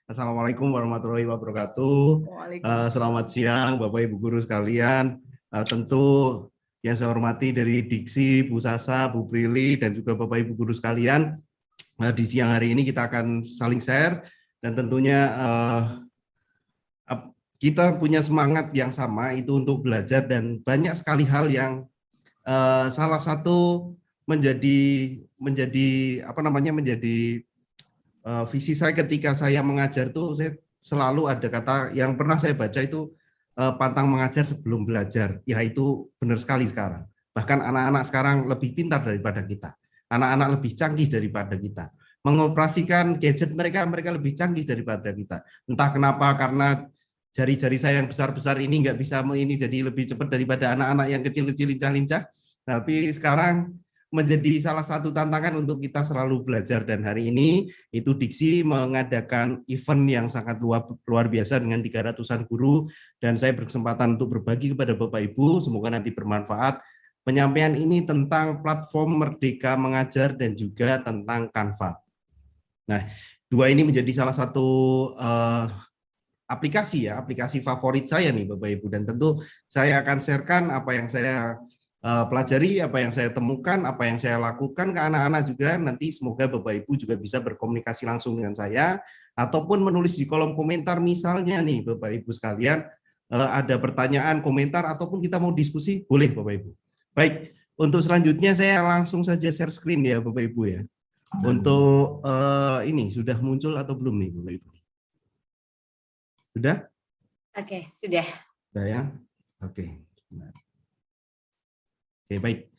Assalamualaikum warahmatullahi wabarakatuh. Selamat siang Bapak Ibu guru sekalian. Tentu yang saya hormati dari Diksi, Bu Sasa, Bu Prilly, dan juga Bapak Ibu guru sekalian. Di siang hari ini kita akan saling share dan tentunya kita punya semangat yang sama itu untuk belajar dan banyak sekali hal yang salah satu menjadi visi saya ketika saya mengajar tuh saya selalu ada kata yang pernah saya baca itu pantang mengajar sebelum belajar. Ya itu benar sekali sekarang. Bahkan anak-anak sekarang lebih pintar daripada kita. Anak-anak lebih canggih daripada kita. Mengoperasikan gadget mereka lebih canggih daripada kita. Entah kenapa karena jari-jari saya yang besar-besar ini nggak bisa ini jadi lebih cepat daripada anak-anak yang kecil-kecil lincah-lincah. Tapi sekarang menjadi salah satu tantangan untuk kita selalu belajar, dan hari ini itu Diksi mengadakan event yang sangat luar biasa dengan 300-an guru, dan saya berkesempatan untuk berbagi kepada Bapak Ibu, semoga nanti bermanfaat. Penyampaian ini tentang platform Merdeka Mengajar dan juga tentang Canva. Nah, dua ini menjadi salah satu aplikasi favorit saya nih Bapak Ibu, dan tentu saya akan sharekan apa yang saya pelajari, apa yang saya temukan, apa yang saya lakukan ke anak-anak juga. Nanti semoga Bapak Ibu juga bisa berkomunikasi langsung dengan saya ataupun menulis di kolom komentar, misalnya nih Bapak Ibu sekalian ada pertanyaan, komentar, ataupun kita mau diskusi, boleh Bapak Ibu. Baik, untuk selanjutnya saya langsung saja share screen ya Bapak Ibu ya. Untuk ini sudah muncul atau belum nih Bapak Ibu? Sudah? Oke, sudah. Sudah ya? Oke. Oke, baik.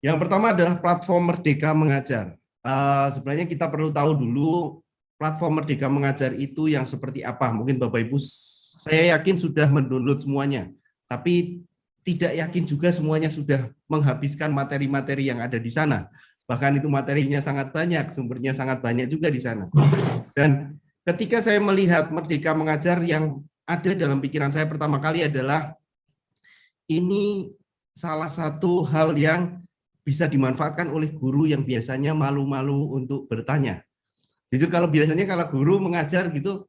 Yang pertama adalah platform Merdeka Mengajar. Sebenarnya kita perlu tahu dulu platform Merdeka Mengajar itu yang seperti apa. Mungkin Bapak Ibu, saya yakin sudah mendownload semuanya, tapi tidak yakin juga semuanya sudah menghabiskan materi-materi yang ada di sana. Bahkan itu materinya sangat banyak, sumbernya sangat banyak juga di sana. Dan ketika saya melihat Merdeka Mengajar, yang ada dalam pikiran saya pertama kali adalah ini salah satu hal yang bisa dimanfaatkan oleh guru yang biasanya malu-malu untuk bertanya. Jujur kalau biasanya kalau guru mengajar gitu,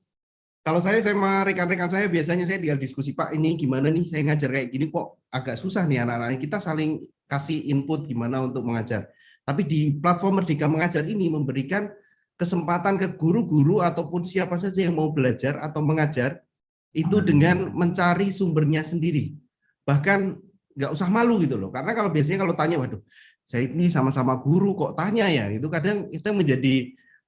kalau saya sama rekan-rekan saya biasanya saya tinggal diskusi, Pak ini gimana nih saya ngajar kayak gini kok agak susah nih anak-anak, kita saling kasih input gimana untuk mengajar. Tapi di platform Merdeka Mengajar ini memberikan kesempatan ke guru-guru ataupun siapa saja yang mau belajar atau mengajar itu dengan mencari sumbernya sendiri. Bahkan nggak usah malu gitu loh, karena kalau biasanya kalau tanya, waduh saya ini sama-sama guru kok tanya ya, itu kadang itu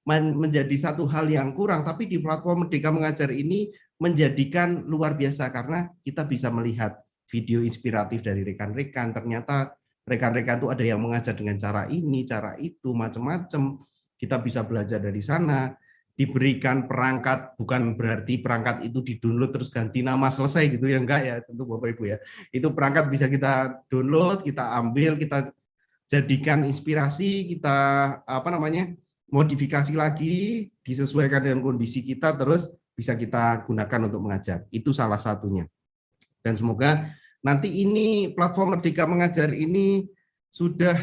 menjadi satu hal yang kurang. Tapi di platform Merdeka Mengajar ini menjadikan luar biasa karena kita bisa melihat video inspiratif dari rekan-rekan. Ternyata rekan-rekan itu ada yang mengajar dengan cara ini, cara itu, macam-macam. Kita bisa belajar dari sana. Diberikan perangkat, bukan berarti perangkat itu di-download terus ganti nama selesai gitu ya, enggak ya, tentu Bapak Ibu ya. Itu perangkat bisa kita download, kita ambil, kita jadikan inspirasi, kita modifikasi lagi, disesuaikan dengan kondisi kita, terus bisa kita gunakan untuk mengajar. Itu salah satunya. Dan semoga nanti ini platform Merdeka Mengajar ini sudah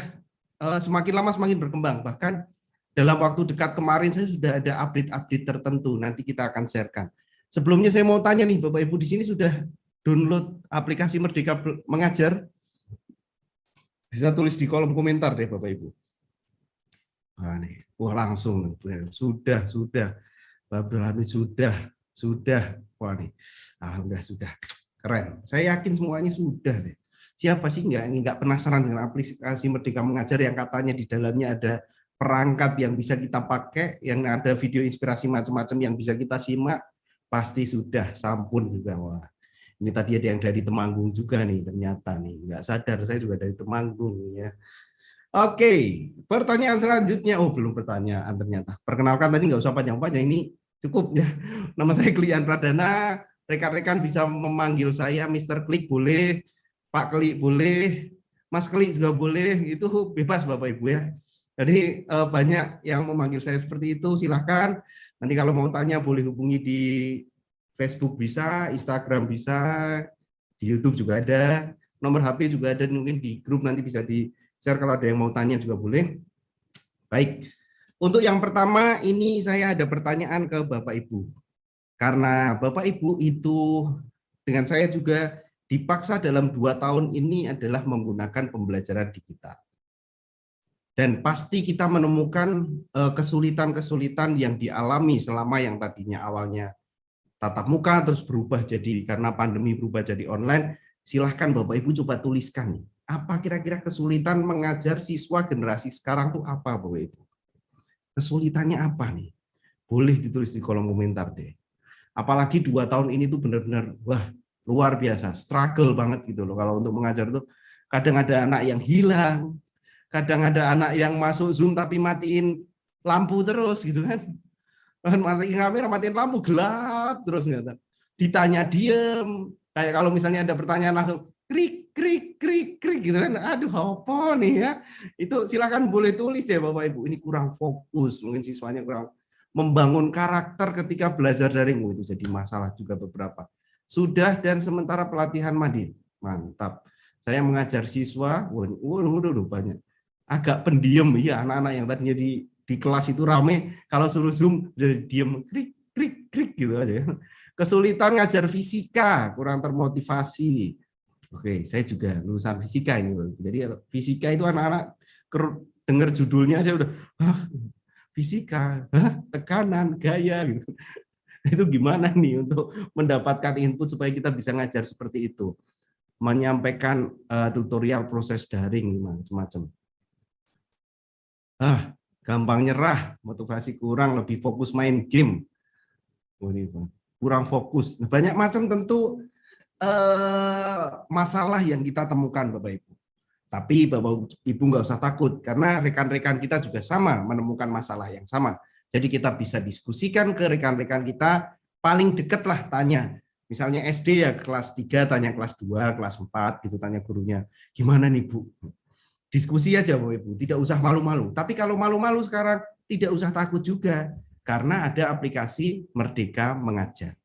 semakin lama semakin berkembang. Bahkan dalam waktu dekat kemarin saya sudah ada update-update tertentu, nanti kita akan sharekan. Sebelumnya saya mau tanya nih Bapak Ibu di sini sudah download aplikasi Merdeka Mengajar? Bisa tulis di kolom komentar deh Bapak Ibu. Wah, nih. Wah langsung sudah Pak Abdul Hamid sudah. Wah nih, alhamdulillah sudah, keren. Saya yakin semuanya sudah deh. Siapa sih nggak penasaran dengan aplikasi Merdeka Mengajar yang katanya di dalamnya ada perangkat yang bisa kita pakai, yang ada video inspirasi macam-macam yang bisa kita simak, pasti sudah sampun juga. Wah, ini tadi ada yang dari Temanggung juga nih, ternyata nih nggak sadar saya juga dari Temanggung ya. Oke, pertanyaan selanjutnya. Oh belum pertanyaan ternyata. Perkenalkan tadi nggak usah panjang-panjang, ini cukup ya. Nama saya Klian Pradana. Rekan-rekan bisa memanggil saya Mr. Klik boleh, Pak Klik boleh, Mas Klik juga boleh. Itu bebas Bapak Ibu ya. Jadi banyak yang memanggil saya seperti itu, silahkan. Nanti kalau mau tanya boleh hubungi di Facebook bisa, Instagram bisa, di YouTube juga ada, nomor HP juga ada, mungkin di grup nanti bisa di-share kalau ada yang mau tanya juga boleh. Baik, untuk yang pertama ini saya ada pertanyaan ke Bapak Ibu. Karena Bapak Ibu itu dengan saya juga dipaksa dalam 2 tahun ini adalah menggunakan pembelajaran digital. Dan pasti kita menemukan kesulitan-kesulitan yang dialami selama yang tadinya awalnya tatap muka terus berubah jadi karena pandemi berubah jadi online. Silahkan Bapak Ibu coba tuliskan nih, apa kira-kira kesulitan mengajar siswa generasi sekarang tuh apa Bapak Ibu? Kesulitannya apa nih? Boleh ditulis di kolom komentar deh. Apalagi 2 tahun ini tuh benar-benar wah luar biasa, struggle banget gitu loh kalau untuk mengajar tuh. Kadang ada anak yang hilang, kadang ada anak yang masuk Zoom tapi matiin lampu terus gitu kan. Matiin kamera, matiin lampu, gelap terus nggak. Ditanya diem, kayak kalau misalnya ada pertanyaan langsung krik krik krik krik gitu kan. Aduh apa nih ya. Itu silakan boleh tulis ya Bapak Ibu. Ini kurang fokus, mungkin siswanya kurang membangun karakter ketika belajar daring. Itu jadi masalah juga beberapa. Sudah dan sementara pelatihan mandiri. Mantap. Saya mengajar siswa, waduh banyak. Agak pendiam ya anak-anak yang tadinya di kelas itu rame, kalau suruh Zoom jadi diem krik krik krik gitu aja. Kesulitan ngajar fisika, kurang termotivasi. Oke, saya juga lulusan fisika ini. Jadi fisika itu anak-anak dengar judulnya aja udah fisika, tekanan, gaya gitu. Itu gimana nih untuk mendapatkan input supaya kita bisa ngajar seperti itu? Menyampaikan tutorial proses daring semacam. Gampang nyerah, motivasi kurang, lebih fokus main game. Kurang fokus. Banyak macam tentu masalah yang kita temukan Bapak Ibu. Tapi Bapak Ibu nggak usah takut, karena rekan-rekan kita juga sama menemukan masalah yang sama. Jadi kita bisa diskusikan ke rekan-rekan kita, paling deket lah tanya. Misalnya SD ya kelas 3 tanya kelas 2, kelas 4 gitu tanya gurunya. Gimana nih Bu? Diskusi aja Bapak Ibu, tidak usah malu-malu. Tapi kalau malu-malu sekarang tidak usah takut juga, karena ada aplikasi Merdeka Mengajar.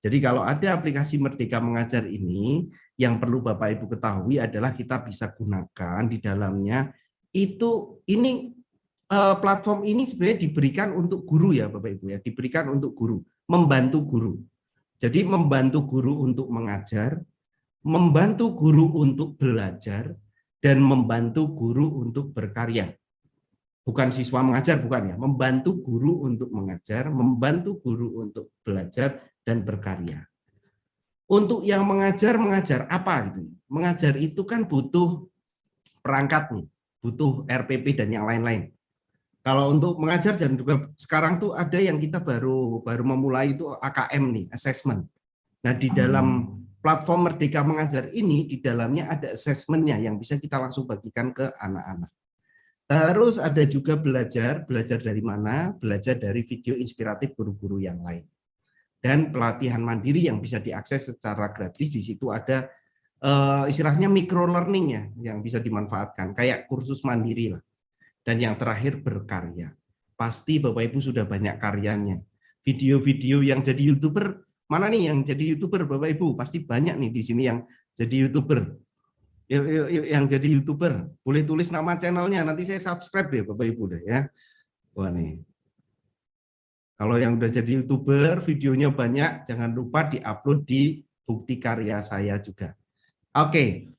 Jadi kalau ada aplikasi Merdeka Mengajar ini, yang perlu Bapak Ibu ketahui adalah kita bisa gunakan di dalamnya ini platform ini sebenarnya diberikan untuk guru ya Bapak Ibu ya, diberikan untuk guru, membantu guru. Jadi membantu guru untuk mengajar, membantu guru untuk belajar, dan membantu guru untuk berkarya. Bukan siswa mengajar, bukan ya. Membantu guru untuk mengajar, membantu guru untuk belajar dan berkarya. Untuk yang mengajar apa gitu? Mengajar itu kan butuh perangkat nih, butuh RPP dan yang lain-lain. Kalau untuk mengajar dan juga sekarang tuh ada yang kita baru memulai itu AKM nih, assessment. Nah, di dalam platform Merdeka Mengajar ini, di dalamnya ada asesmennya yang bisa kita langsung bagikan ke anak-anak. Terus ada juga belajar dari mana? Belajar dari video inspiratif guru-guru yang lain. Dan pelatihan mandiri yang bisa diakses secara gratis, di situ ada istilahnya micro learning ya, yang bisa dimanfaatkan, kayak kursus mandiri lah. Dan yang terakhir berkarya. Pasti Bapak Ibu sudah banyak karyanya. Video-video yang jadi YouTuber, mana nih yang jadi YouTuber Bapak Ibu? Pasti banyak nih di sini yang jadi YouTuber. Yang jadi YouTuber, boleh tulis nama channelnya, nanti saya subscribe deh Bapak Ibu deh ya. Wah nih. Kalau yang udah jadi YouTuber, videonya banyak, jangan lupa diupload di Bukti Karya saya juga. Oke.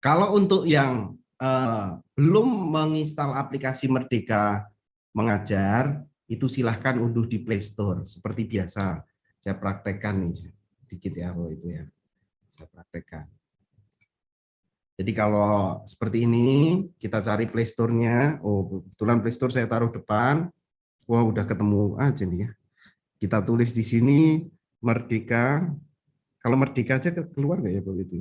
Kalau untuk yang belum menginstal aplikasi Merdeka Mengajar, itu silahkan unduh di Play Store seperti biasa. Saya praktekkan nih sedikit ya Bapak Ibu ya. Saya praktekkan. Jadi kalau seperti ini kita cari Play Store-nya. Oh, kebetulan Play Store saya taruh depan. Wah, udah ketemu aja nih ya. Kita tulis di sini Merdeka. Kalau Merdeka aja keluar nggak ya Bapak Ibu?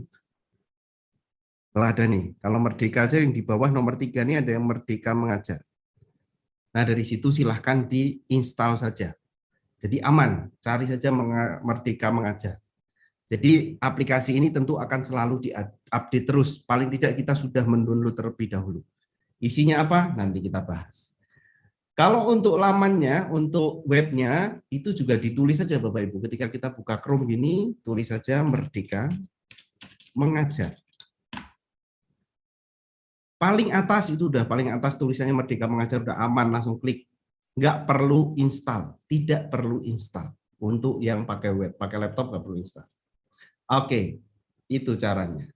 Kalau ada nih, kalau Merdeka aja yang di bawah nomor 3 ini ada yang Merdeka Mengajar. Nah, dari situ silahkan diinstal saja. Jadi aman, cari saja Merdeka Mengajar. Jadi aplikasi ini tentu akan selalu diupdate terus. Paling tidak kita sudah mendownload terlebih dahulu. Isinya apa? Nanti kita bahas. Kalau untuk lamannya, untuk webnya, itu juga ditulis saja Bapak Ibu. Ketika kita buka Chrome gini, tulis saja Merdeka Mengajar. Paling atas itu udah paling atas tulisannya Merdeka Mengajar, udah aman, langsung klik. Nggak perlu install, tidak perlu install. Untuk yang pakai web, pakai laptop nggak perlu install. Oke, itu caranya.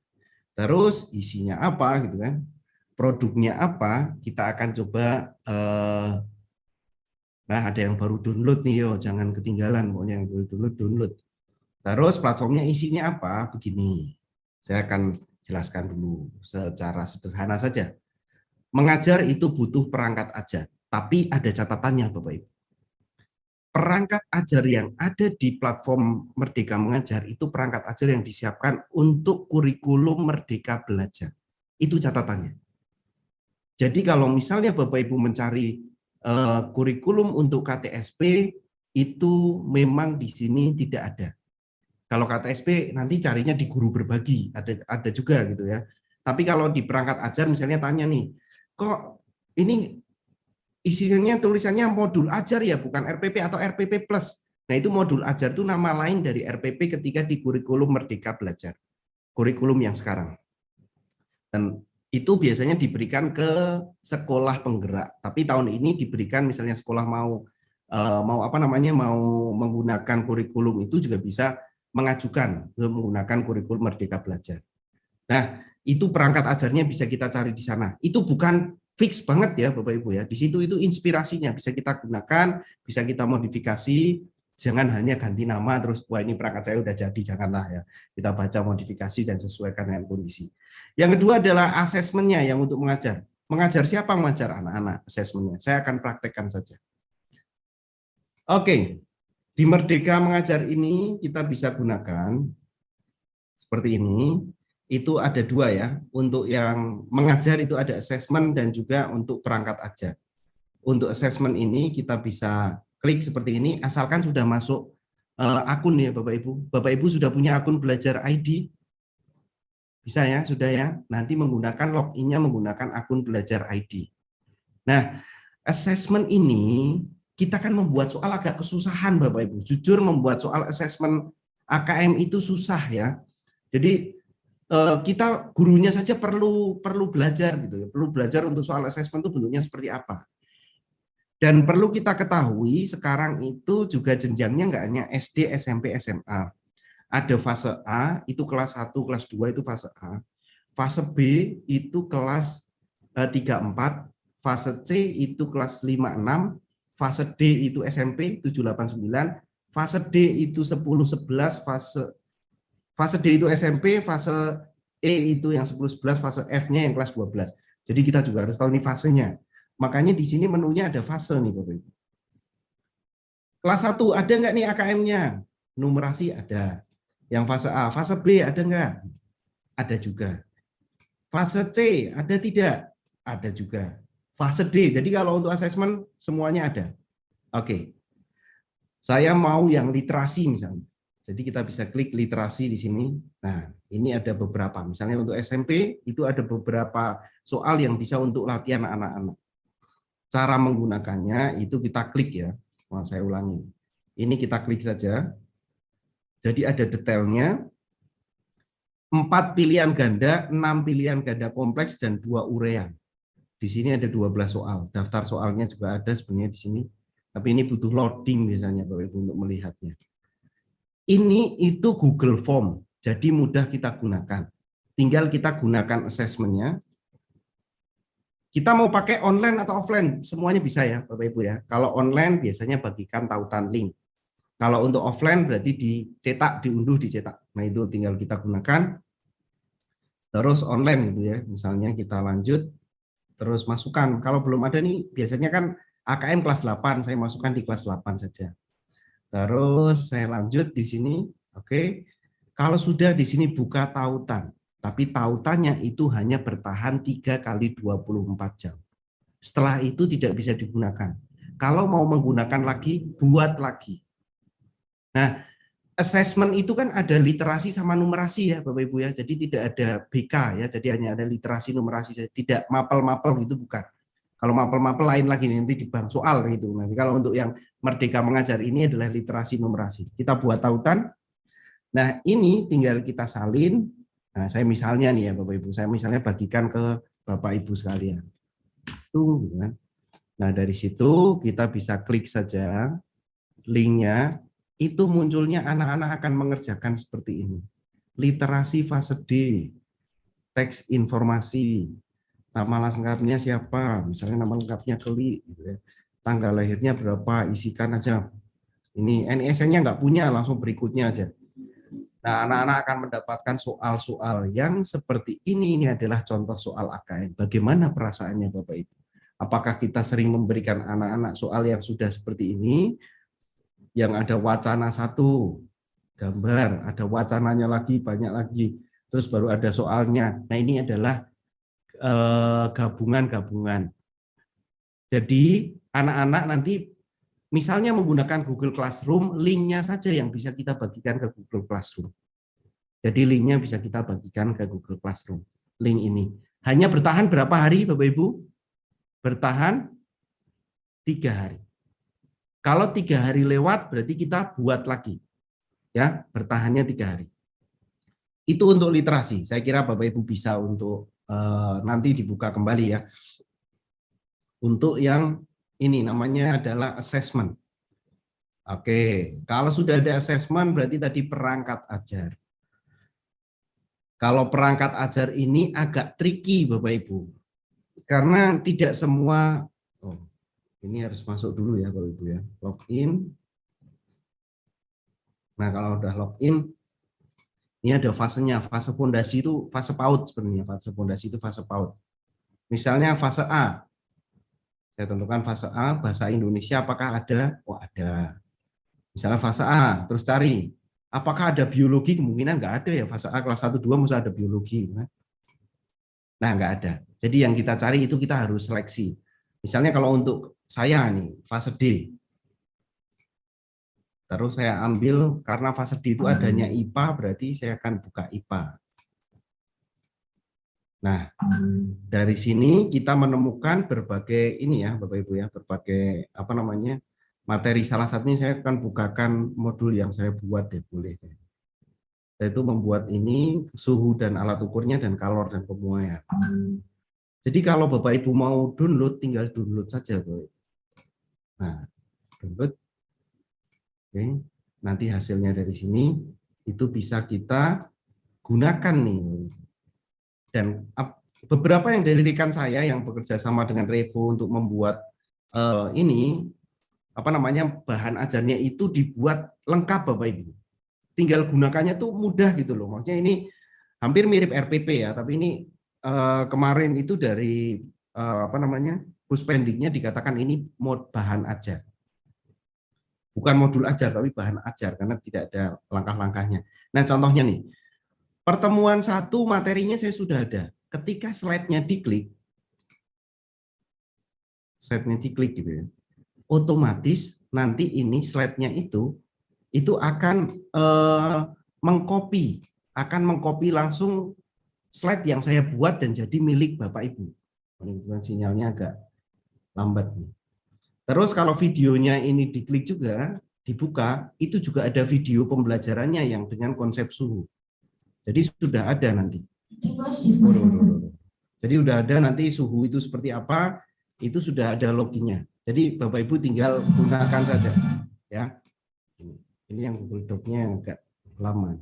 Terus isinya apa gitu kan? Produknya apa? Kita akan coba. Nah, ada yang baru download nih, yo, jangan ketinggalan. Pokoknya yang baru download. Terus platformnya isinya apa? Begini. Saya akan jelaskan dulu secara sederhana saja. Mengajar itu butuh perangkat ajar, tapi ada catatannya, Bapak Ibu. Perangkat ajar yang ada di platform Merdeka Mengajar itu perangkat ajar yang disiapkan untuk kurikulum Merdeka Belajar. Itu catatannya. Jadi kalau misalnya Bapak Ibu mencari kurikulum untuk KTSP, itu memang di sini tidak ada. Kalau KTSP nanti carinya di guru berbagi, ada juga gitu ya. Tapi kalau di perangkat ajar misalnya tanya nih, kok ini isinya tulisannya modul ajar ya, bukan RPP atau RPP plus. Nah, itu modul ajar itu nama lain dari RPP ketika di kurikulum Merdeka Belajar. Kurikulum yang sekarang. Dan itu biasanya diberikan ke sekolah penggerak. Tapi tahun ini diberikan misalnya sekolah mau menggunakan kurikulum itu juga bisa mengajukan menggunakan kurikulum Merdeka Belajar. Nah, itu perangkat ajarnya bisa kita cari di sana. Itu bukan fix banget ya Bapak Ibu ya. Di situ itu inspirasinya bisa kita gunakan, bisa kita modifikasi. Jangan hanya ganti nama terus wah ini perangkat saya udah jadi, janganlah ya. Kita baca modifikasi dan sesuaikan dengan kondisi. Yang kedua adalah asesmennya yang untuk mengajar. Mengajar siapa? Mengajar anak-anak asesmennya. Saya akan praktekkan saja. Oke. Di Merdeka Mengajar ini kita bisa gunakan seperti ini. Itu ada dua ya, untuk yang mengajar itu ada assessment dan juga untuk perangkat ajar. Untuk assessment ini kita bisa klik seperti ini, asalkan sudah masuk akun ya Bapak Ibu. Bapak Ibu sudah punya akun Belajar ID? Bisa ya, sudah ya. Nanti menggunakan login-nya menggunakan akun Belajar ID. Nah, assessment ini kita kan membuat soal agak kesusahan Bapak Ibu. Jujur membuat soal assessment AKM itu susah ya. Jadi kita gurunya saja perlu belajar gitu ya, perlu belajar untuk soal asesmen itu bentuknya seperti apa. Dan perlu kita ketahui sekarang itu juga jenjangnya nggak hanya SD, SMP, SMA. Ada fase A itu kelas 1, kelas 2 itu fase A. Fase B itu kelas 3, 4, fase C itu kelas 5, 6, fase D itu SMP 7, 8, 9, fase D itu 10, 11, fase D itu SMP, fase E itu yang 10, 11, fase F-nya yang kelas 12. Jadi kita juga harus tahu ini fasenya. Makanya di sini menunya ada fase nih Bapak Ibu. Kelas 1 ada nggak nih AKM-nya? Numerasi ada. Yang fase A, fase B ada nggak? Ada juga. Fase C ada tidak? Ada juga. Fase D, jadi kalau untuk asesmen semuanya ada. Oke. Saya mau yang literasi misalnya. Jadi kita bisa klik literasi di sini. Nah, ini ada beberapa. Misalnya untuk SMP itu ada beberapa soal yang bisa untuk latihan anak-anak. Cara menggunakannya itu kita klik ya. Mau saya ulangi. Ini kita klik saja. Jadi ada detailnya. 4 pilihan ganda, 6 pilihan ganda kompleks dan 2 urean. Di sini ada 12 soal. Daftar soalnya juga ada sebenarnya di sini. Tapi ini butuh loading biasanya Bapak Ibu untuk melihatnya. Ini itu Google Form, jadi mudah kita gunakan. Tinggal kita gunakan assessment-nya. Kita mau pakai online atau offline, semuanya bisa ya Bapak Ibu ya. Kalau online biasanya bagikan tautan link. Kalau untuk offline berarti dicetak, diunduh, dicetak. Nah itu tinggal kita gunakan. Terus online gitu ya, misalnya kita lanjut, terus masukkan. Kalau belum ada nih, biasanya kan AKM kelas 8, saya masukkan di kelas 8 saja. Terus saya lanjut di sini, oke. Kalau sudah di sini buka tautan, tapi tautannya itu hanya bertahan 3 kali 24 jam. Setelah itu tidak bisa digunakan. Kalau mau menggunakan lagi, buat lagi. Nah, assessment itu kan ada literasi sama numerasi ya Bapak Ibu ya. Jadi tidak ada BK ya, jadi hanya ada literasi numerasi saja. Tidak mapel-mapel gitu bukan. Kalau mapel-mapel lain lagi nanti di bank soal gitu. Nanti kalau untuk yang Merdeka Mengajar ini adalah literasi numerasi. Kita buat tautan. Nah, ini tinggal kita salin. Nah, saya misalnya nih ya Bapak Ibu, saya misalnya bagikan ke Bapak Ibu sekalian. Tuh, kan. Nah, dari situ kita bisa klik saja linknya. itu munculnya anak-anak akan mengerjakan seperti ini. Literasi fase D, teks informasi, nama lengkapnya siapa, misalnya nama lengkapnya Keli, gitu ya. Tanggal lahirnya berapa, isikan aja. Ini NISN-nya nggak punya, langsung berikutnya aja. Nah, anak-anak akan mendapatkan soal-soal yang seperti ini. Ini adalah contoh soal AKN. Bagaimana perasaannya Bapak Ibu? Apakah kita sering memberikan anak-anak soal yang sudah seperti ini, yang ada wacana satu, gambar, ada wacananya lagi, banyak lagi, terus baru ada soalnya. Nah, ini adalah gabungan-gabungan. Jadi, anak-anak nanti misalnya menggunakan Google Classroom, linknya saja yang bisa kita bagikan ke Google Classroom. Jadi linknya bisa kita bagikan ke Google Classroom. Link ini. Hanya bertahan berapa hari Bapak Ibu? Bertahan 3 hari. Kalau 3 hari lewat, berarti kita buat lagi. Ya, bertahannya 3 hari. Itu untuk literasi. Saya kira Bapak Ibu bisa untuk nanti dibuka kembali ya. Untuk yang ini namanya adalah assessment. Oke, kalau sudah ada assessment berarti tadi perangkat ajar. Kalau perangkat ajar ini agak tricky Bapak Ibu. Karena tidak semua, ini harus masuk dulu ya Bapak Ibu ya. Login. Nah, kalau udah login, ini ada fasenya. Fase fondasi itu fase PAUD sebenarnya. Fase fondasi itu fase PAUD. Misalnya fase A. Saya tentukan fase A, bahasa Indonesia apakah ada? Oh, ada. Misalnya fase A, terus cari. Apakah ada biologi? Kemungkinan nggak ada ya. Fase A kelas 1, 2 mesti ada biologi. Nah, nggak ada. Jadi yang kita cari itu kita harus seleksi. Misalnya kalau untuk saya nih, fase D. Terus saya ambil, karena fase D itu adanya IPA, berarti saya akan buka IPA. Nah, dari sini kita menemukan berbagai ini ya, Bapak Ibu ya, berbagai apa namanya materi. Salah satunya saya akan bukakan modul yang saya buat deh, boleh. Yaitu membuat ini suhu dan alat ukurnya dan kalor dan pemuaian. Jadi kalau Bapak Ibu mau download, tinggal download saja, Bapak. Nah, download. Oke, nanti hasilnya dari sini itu bisa kita gunakan nih. Dan beberapa yang dari rekan saya yang bekerja sama dengan Revo untuk membuat ini apa namanya bahan ajarnya itu dibuat lengkap Bapak Ibu. Tinggal gunakannya tuh mudah gitu loh. Maksudnya ini hampir mirip RPP ya, tapi ini kemarin itu dari apa namanya Puspendiknya dikatakan ini mod bahan ajar. Bukan modul ajar tapi bahan ajar karena tidak ada langkah-langkahnya. Nah, contohnya nih. Pertemuan 1 materinya saya sudah ada. Ketika slide-nya diklik, gitu ya, otomatis nanti ini slide-nya itu akan mengcopy langsung slide yang saya buat dan jadi milik Bapak Ibu. Sinyalnya agak lambat nih. Terus kalau videonya ini diklik juga, dibuka, itu juga ada video pembelajarannya yang dengan konsep suhu. Jadi sudah ada nanti. Jadi sudah ada nanti suhu itu seperti apa, itu sudah ada loginya. Jadi Bapak Ibu tinggal gunakan saja. Ya, ini yang Google Doc-nya agak lama.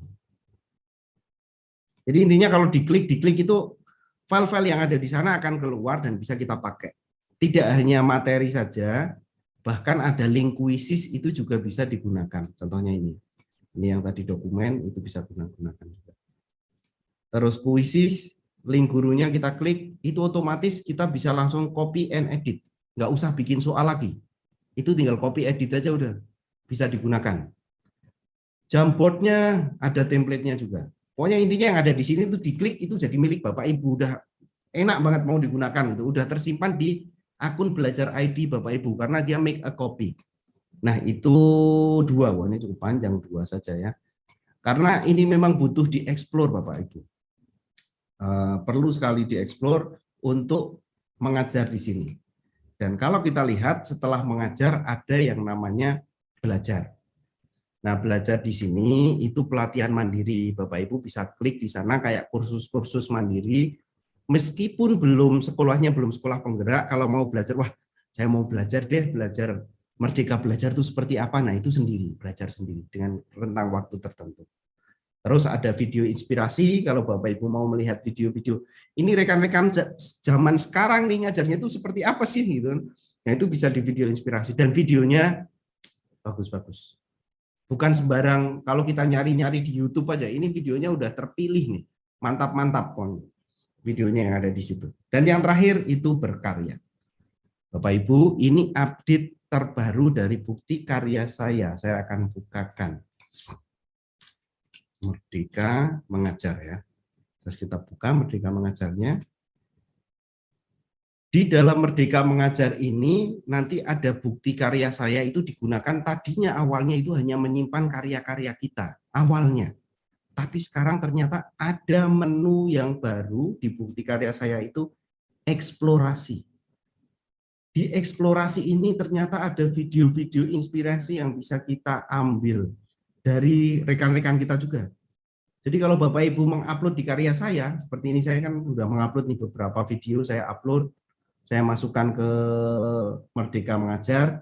Jadi intinya kalau diklik itu file-file yang ada di sana akan keluar dan bisa kita pakai. Tidak hanya materi saja, bahkan ada link kuisis itu juga bisa digunakan. Contohnya ini yang tadi dokumen itu bisa gunakan juga. Terus kuisis, link gurunya kita klik, itu otomatis kita bisa langsung copy and edit. Nggak usah bikin soal lagi. Itu tinggal copy edit aja udah bisa digunakan. Jamboardnya ada template-nya juga. Pokoknya intinya yang ada di sini itu diklik itu jadi milik Bapak Ibu. Udah enak banget mau digunakan itu. Udah tersimpan di akun belajar ID Bapak Ibu karena dia make a copy. Nah itu 2, wah ini cukup panjang 2 saja ya. Karena ini memang butuh dieksplor Bapak Ibu. Perlu sekali dieksplor untuk mengajar di sini. Dan kalau kita lihat setelah mengajar ada yang namanya belajar. Nah, belajar di sini itu pelatihan mandiri. Bapak Ibu bisa klik di sana kayak kursus-kursus mandiri. Meskipun sekolahnya belum sekolah penggerak, kalau mau belajar, wah saya mau belajar deh, belajar Merdeka Belajar itu seperti apa? Nah, itu sendiri, belajar sendiri dengan rentang waktu tertentu. Terus ada video inspirasi, kalau Bapak Ibu mau melihat video-video, ini rekan-rekan zaman sekarang nih ngajarnya itu seperti apa sih gitu. Nah, itu bisa di video inspirasi dan videonya bagus-bagus. Bukan sembarang kalau kita nyari-nyari di YouTube aja, ini videonya udah terpilih nih. Mantap-mantap kon videonya yang ada di situ. Dan yang terakhir itu berkarya. Bapak Ibu, ini update terbaru dari bukti karya saya. Saya akan bukakan. Merdeka Mengajar ya. Terus kita buka Merdeka Mengajarnya. Di dalam Merdeka Mengajar ini nanti ada bukti karya saya itu digunakan tadinya awalnya itu hanya menyimpan karya-karya kita awalnya. Tapi sekarang ternyata ada menu yang baru di bukti karya saya itu eksplorasi. Di eksplorasi ini ternyata ada video-video inspirasi yang bisa kita ambil dari rekan-rekan kita juga. Jadi kalau Bapak Ibu mengupload di karya saya, seperti ini saya kan sudah mengupload nih beberapa video, saya upload, saya masukkan ke Merdeka Mengajar,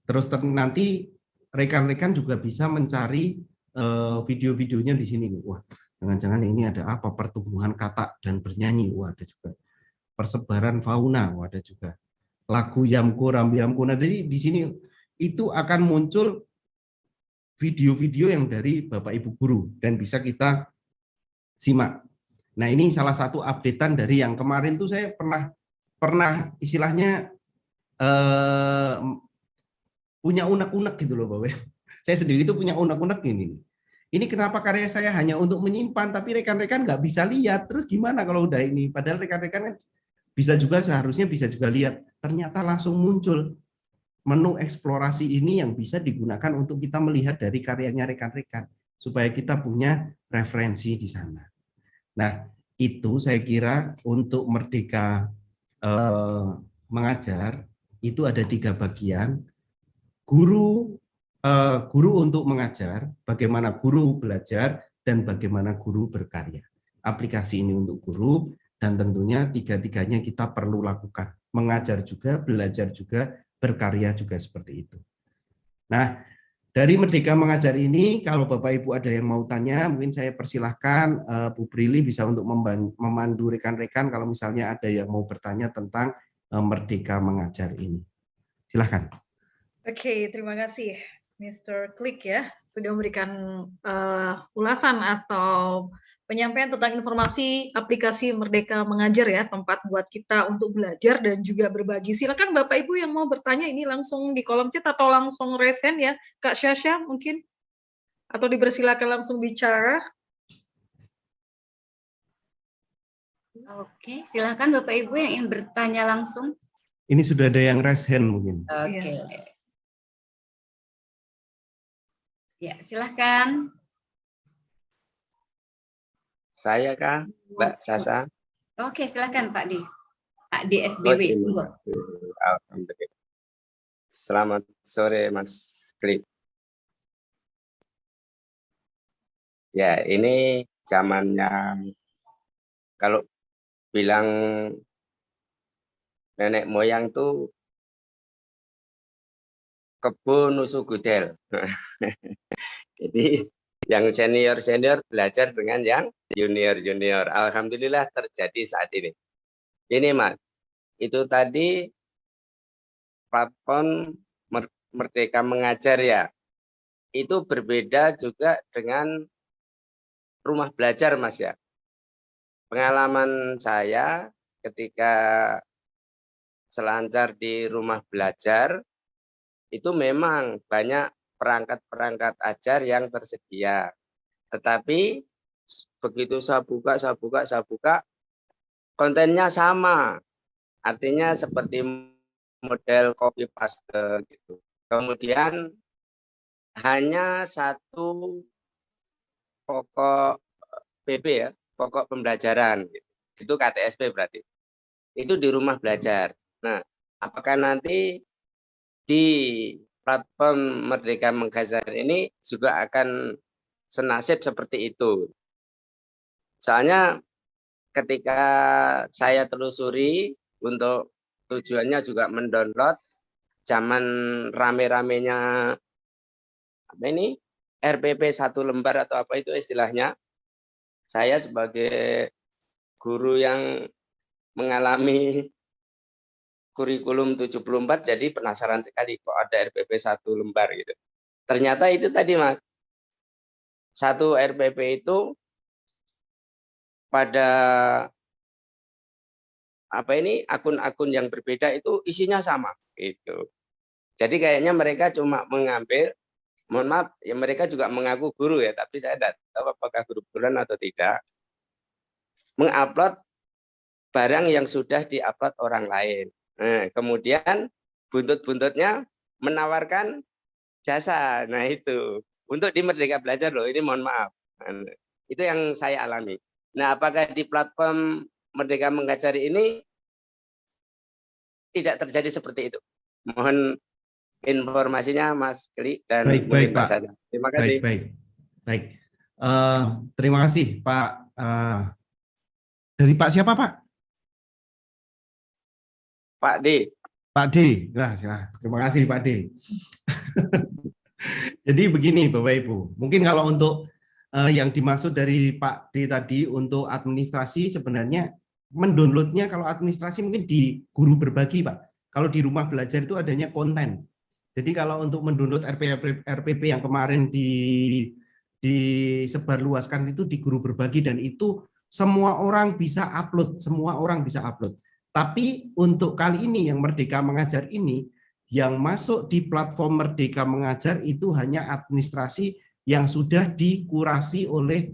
terus nanti rekan-rekan juga bisa mencari video-videonya di sini. Wah, jangan-jangan ini ada apa? Pertumbuhan kata dan bernyanyi, wah ada juga. Persebaran fauna, wah ada juga. Lagu Yamko, Rambi Yamko. Nah, jadi di sini itu akan muncul video-video yang dari Bapak Ibu guru dan bisa kita simak. Nah, ini salah satu updatean dari yang kemarin tuh saya pernah istilahnya punya unek-unek gitu loh Bapak. Saya sendiri itu punya unek-unek ini. Ini kenapa karya saya hanya untuk menyimpan tapi rekan-rekan nggak bisa lihat. Terus gimana kalau udah ini? Padahal rekan-rekan kan bisa juga seharusnya bisa juga lihat. Ternyata langsung muncul menu eksplorasi ini yang bisa digunakan untuk kita melihat dari karyanya rekan-rekan supaya kita punya referensi di sana. Nah, itu saya kira untuk Merdeka Mengajar itu ada 3 bagian. Guru untuk mengajar, bagaimana guru belajar, dan bagaimana guru berkarya. Aplikasi ini untuk guru, dan tentunya tiga-tiganya kita perlu lakukan. Mengajar juga, belajar juga, berkarya juga seperti itu. Nah, dari Merdeka Mengajar ini, kalau Bapak Ibu ada yang mau tanya, mungkin saya persilahkan Bu Prilly bisa untuk memandu rekan-rekan kalau misalnya ada yang mau bertanya tentang Merdeka Mengajar ini. Silahkan. Oke, terima kasih Mr. Klik ya, sudah memberikan ulasan atau penyampaian tentang informasi aplikasi Merdeka Mengajar ya, tempat buat kita untuk belajar dan juga berbagi. Silakan Bapak Ibu yang mau bertanya ini langsung di kolom chat atau langsung raise hand ya, Kak Syasha mungkin, atau dipersilakan langsung bicara. Oke, silakan Bapak Ibu yang ingin bertanya langsung. Ini sudah ada yang raise hand mungkin. Oke. Ya, silakan. Saya kah, Mbak Sasa? Oke, silakan Pak D. Pak D SBW. Alhamdulillah. Selamat sore Mas Klik. Ya, ini zamannya kalau bilang nenek moyang tuh kebun nusu gudel. Jadi yang senior-senior belajar dengan yang junior-junior. Alhamdulillah terjadi saat ini. Ini Mas, itu tadi platform Merdeka Mengajar ya. Itu berbeda juga dengan rumah belajar Mas ya. Pengalaman saya ketika selancar di rumah belajar, itu memang banyak perangkat-perangkat ajar yang tersedia. Tetapi begitu saya buka, kontennya sama. Artinya seperti model copy paste gitu. Kemudian hanya satu pokok PP ya, pokok pembelajaran. Gitu. Itu KTSP berarti. Itu di rumah belajar. Nah, apakah nanti di platform Merdeka Mengajar ini juga akan senasib seperti itu? Soalnya ketika saya telusuri untuk tujuannya juga mendownload, zaman rame-ramenya apa ini RPP 1 lembar atau apa itu istilahnya, saya sebagai guru yang mengalami kurikulum 74 jadi penasaran sekali kok ada RPP 1 lembar gitu. Ternyata itu tadi Mas, satu RPP itu pada apa ini akun-akun yang berbeda itu isinya sama gitu. Jadi kayaknya mereka cuma mengambil, mohon maaf ya mereka juga mengaku guru ya, tapi saya tidak tahu apakah guru beneran atau tidak, mengupload barang yang sudah diupload orang lain. Nah, kemudian buntut-buntutnya menawarkan jasa. Nah itu untuk di Merdeka Belajar loh, ini mohon maaf. Nah, itu yang saya alami. Nah, apakah di platform Merdeka Mengajar ini tidak terjadi seperti itu? Mohon informasinya Mas Kli dan Baik, Pak. Saja. Terima kasih. Baik. Terima kasih Pak. Dari Pak siapa Pak? Pak D. Pak D. Nah, terima kasih Pak D. Jadi begini Bapak Ibu, mungkin kalau untuk yang dimaksud dari Pak D tadi untuk administrasi sebenarnya mendownloadnya kalau administrasi mungkin di guru berbagi Pak. Kalau di rumah belajar itu adanya konten. Jadi kalau untuk mendownload RPP yang kemarin disebarluaskan itu di guru berbagi dan itu semua orang bisa upload, Tapi untuk kali ini yang Merdeka Mengajar ini, yang masuk di platform Merdeka Mengajar itu hanya administrasi yang sudah dikurasi oleh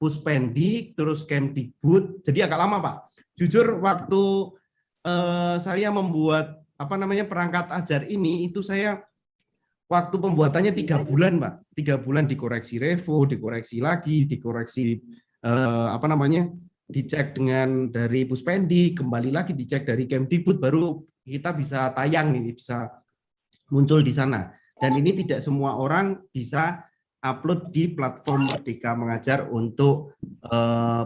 Puspendik, terus Kemdikbud. Jadi agak lama Pak. Jujur waktu saya membuat perangkat ajar ini, itu saya waktu pembuatannya 3 bulan Pak. 3 bulan dikoreksi Revo, dikoreksi lagi, dikoreksi dicek dengan dari Puspendi, kembali lagi dicek dari Kemdikbud, baru kita bisa tayang ini, bisa muncul di sana. Dan ini tidak semua orang bisa upload di platform Merdeka Mengajar untuk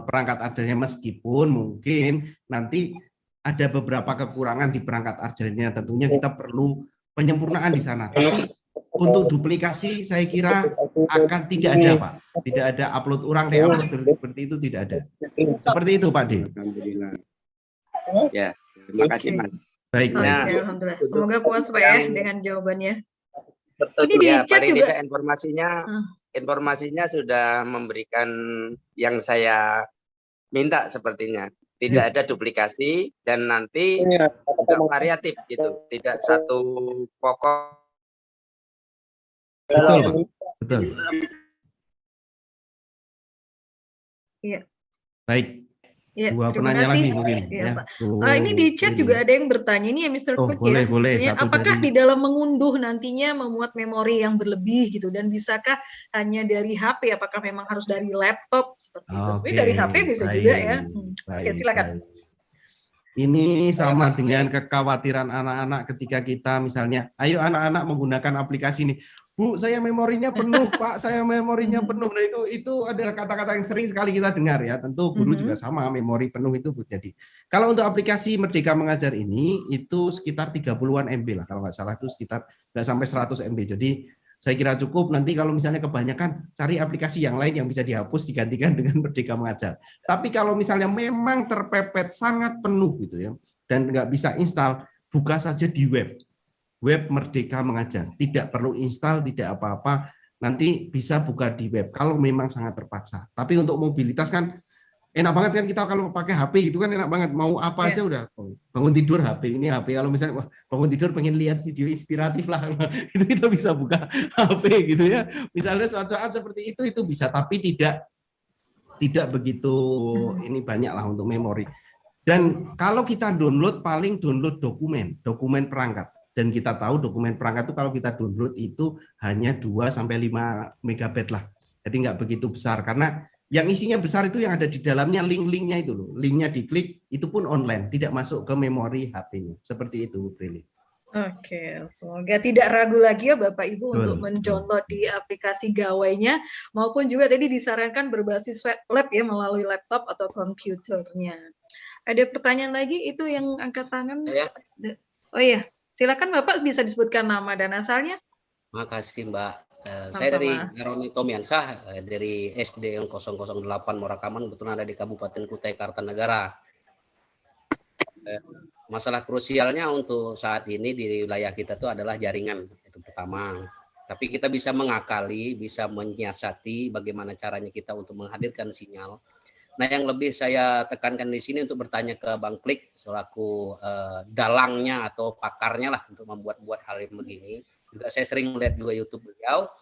perangkat ajarnya, meskipun mungkin nanti ada beberapa kekurangan di perangkat ajarnya, tentunya kita perlu penyempurnaan di sana. Tapi untuk duplikasi saya kira akan tidak ada Pak, tidak ada upload orang reupload seperti itu, tidak ada. Seperti itu Pak D. Alhamdulillah. Ya, terima kasih Mas. Baik. Nah, Alhamdulillah. Semoga puas Pak ya dengan jawabannya. Ini di ya, chat paling juga tidak informasinya sudah memberikan yang saya minta sepertinya. Tidak ada duplikasi dan nanti juga variatif gitu, tidak satu pokok. Betul, Pak. Betul. Iya. Baik. Ya, Dua terima penanya kasih. lagi mungkin. Ya, Ya. Pak. Ini di chat juga ada yang bertanya, ini ya Mr. Cook boleh, ya. boleh. Maksudnya, Satu apakah dari- di dalam mengunduh nantinya memuat memori yang berlebih gitu, dan bisakah hanya dari HP? Apakah memang harus dari laptop seperti itu? Sebenarnya dari HP bisa juga ya. Oke, silakan. Baik. Ini sama dengan kekhawatiran anak-anak ketika kita misalnya, ayo anak-anak menggunakan aplikasi ini. Bu, saya memorinya penuh, Pak, saya memorinya penuh. Nah, itu adalah kata-kata yang sering sekali kita dengar ya. Tentu guru juga sama, memori penuh itu jadi. Kalau untuk aplikasi Merdeka Mengajar ini, itu sekitar 30-an MB lah. Kalau nggak salah itu sekitar nggak sampai 100 MB. Jadi saya kira cukup. Nanti kalau misalnya kebanyakan, cari aplikasi yang lain yang bisa dihapus, digantikan dengan Merdeka Mengajar. Tapi kalau misalnya memang terpepet sangat penuh gitu ya, dan nggak bisa install, buka saja di web Merdeka Mengajar. Tidak perlu install, tidak apa-apa. Nanti bisa buka di web kalau memang sangat terpaksa. Tapi untuk mobilitas kan enak banget kan, kita kalau pakai HP gitu kan enak banget, mau apa aja udah bangun tidur HP, ini HP. Kalau misalnya wah, bangun tidur pengen lihat video inspiratif lah, itu kita bisa buka HP gitu ya. Misalnya saat-saat seperti itu bisa, tapi tidak begitu ini banyak lah untuk memori. Dan kalau kita download, paling download dokumen perangkat. Dan kita tahu dokumen perangkat itu kalau kita download itu hanya 2-5 MB lah. Jadi nggak begitu besar, karena yang isinya besar itu yang ada di dalamnya link-linknya itu loh. Linknya diklik, itu pun online, tidak masuk ke memori HP-nya. Seperti itu, Bu Prilly. Oke, semoga tidak ragu lagi ya Bapak Ibu untuk mendownload di aplikasi gawainya, maupun juga tadi disarankan berbasis lab ya melalui laptop atau komputernya. Ada pertanyaan lagi itu yang angkat tangan? Ya. Oh iya, Silakan Bapak bisa disebutkan nama dan asalnya. Makasih Mbak. Saya Sama-sama. dari Roni Tomiansah dari SD 008 Morakaman, kebetulan ada di Kabupaten Kutai Kartanegara. Masalah krusialnya untuk saat ini di wilayah kita itu adalah jaringan, itu pertama. Tapi kita bisa mengakali, bisa menyiasati bagaimana caranya kita untuk menghadirkan sinyal. Nah, yang lebih saya tekankan di sini untuk bertanya ke Bang Klik selaku dalangnya atau pakarnya lah untuk membuat hal yang begini. Juga saya sering melihat juga YouTube beliau.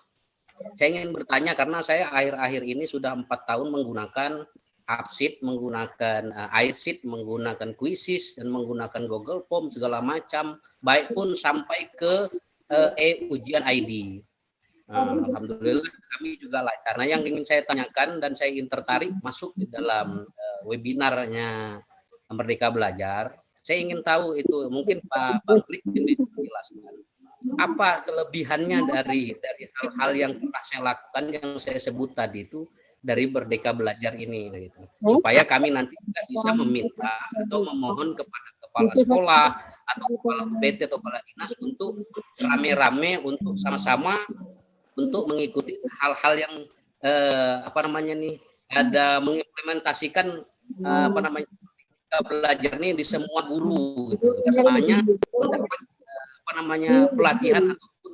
Saya ingin bertanya karena saya akhir-akhir ini sudah 4 tahun menggunakan Upsheet, menggunakan iSheet, menggunakan Quizzes, dan menggunakan Google Form segala macam, baik pun sampai ke ujian ID. Alhamdulillah kami juga lancar. Nah, yang ingin saya tanyakan dan saya ingin tertarik masuk di dalam webinarnya Merdeka Belajar. Saya ingin tahu itu mungkin Pak Klik ini menjelaskan apa kelebihannya dari hal-hal yang pernah saya lakukan yang saya sebut tadi itu dari Merdeka Belajar ini gitu. Supaya kami nanti bisa meminta atau memohon kepada kepala sekolah atau kepala PT atau kepala dinas untuk rame-rame untuk sama-sama untuk mengikuti hal-hal yang ada mengimplementasikan Merdeka Belajar ini di semua guru gitu. Kesananya mendapat pelatihan ataupun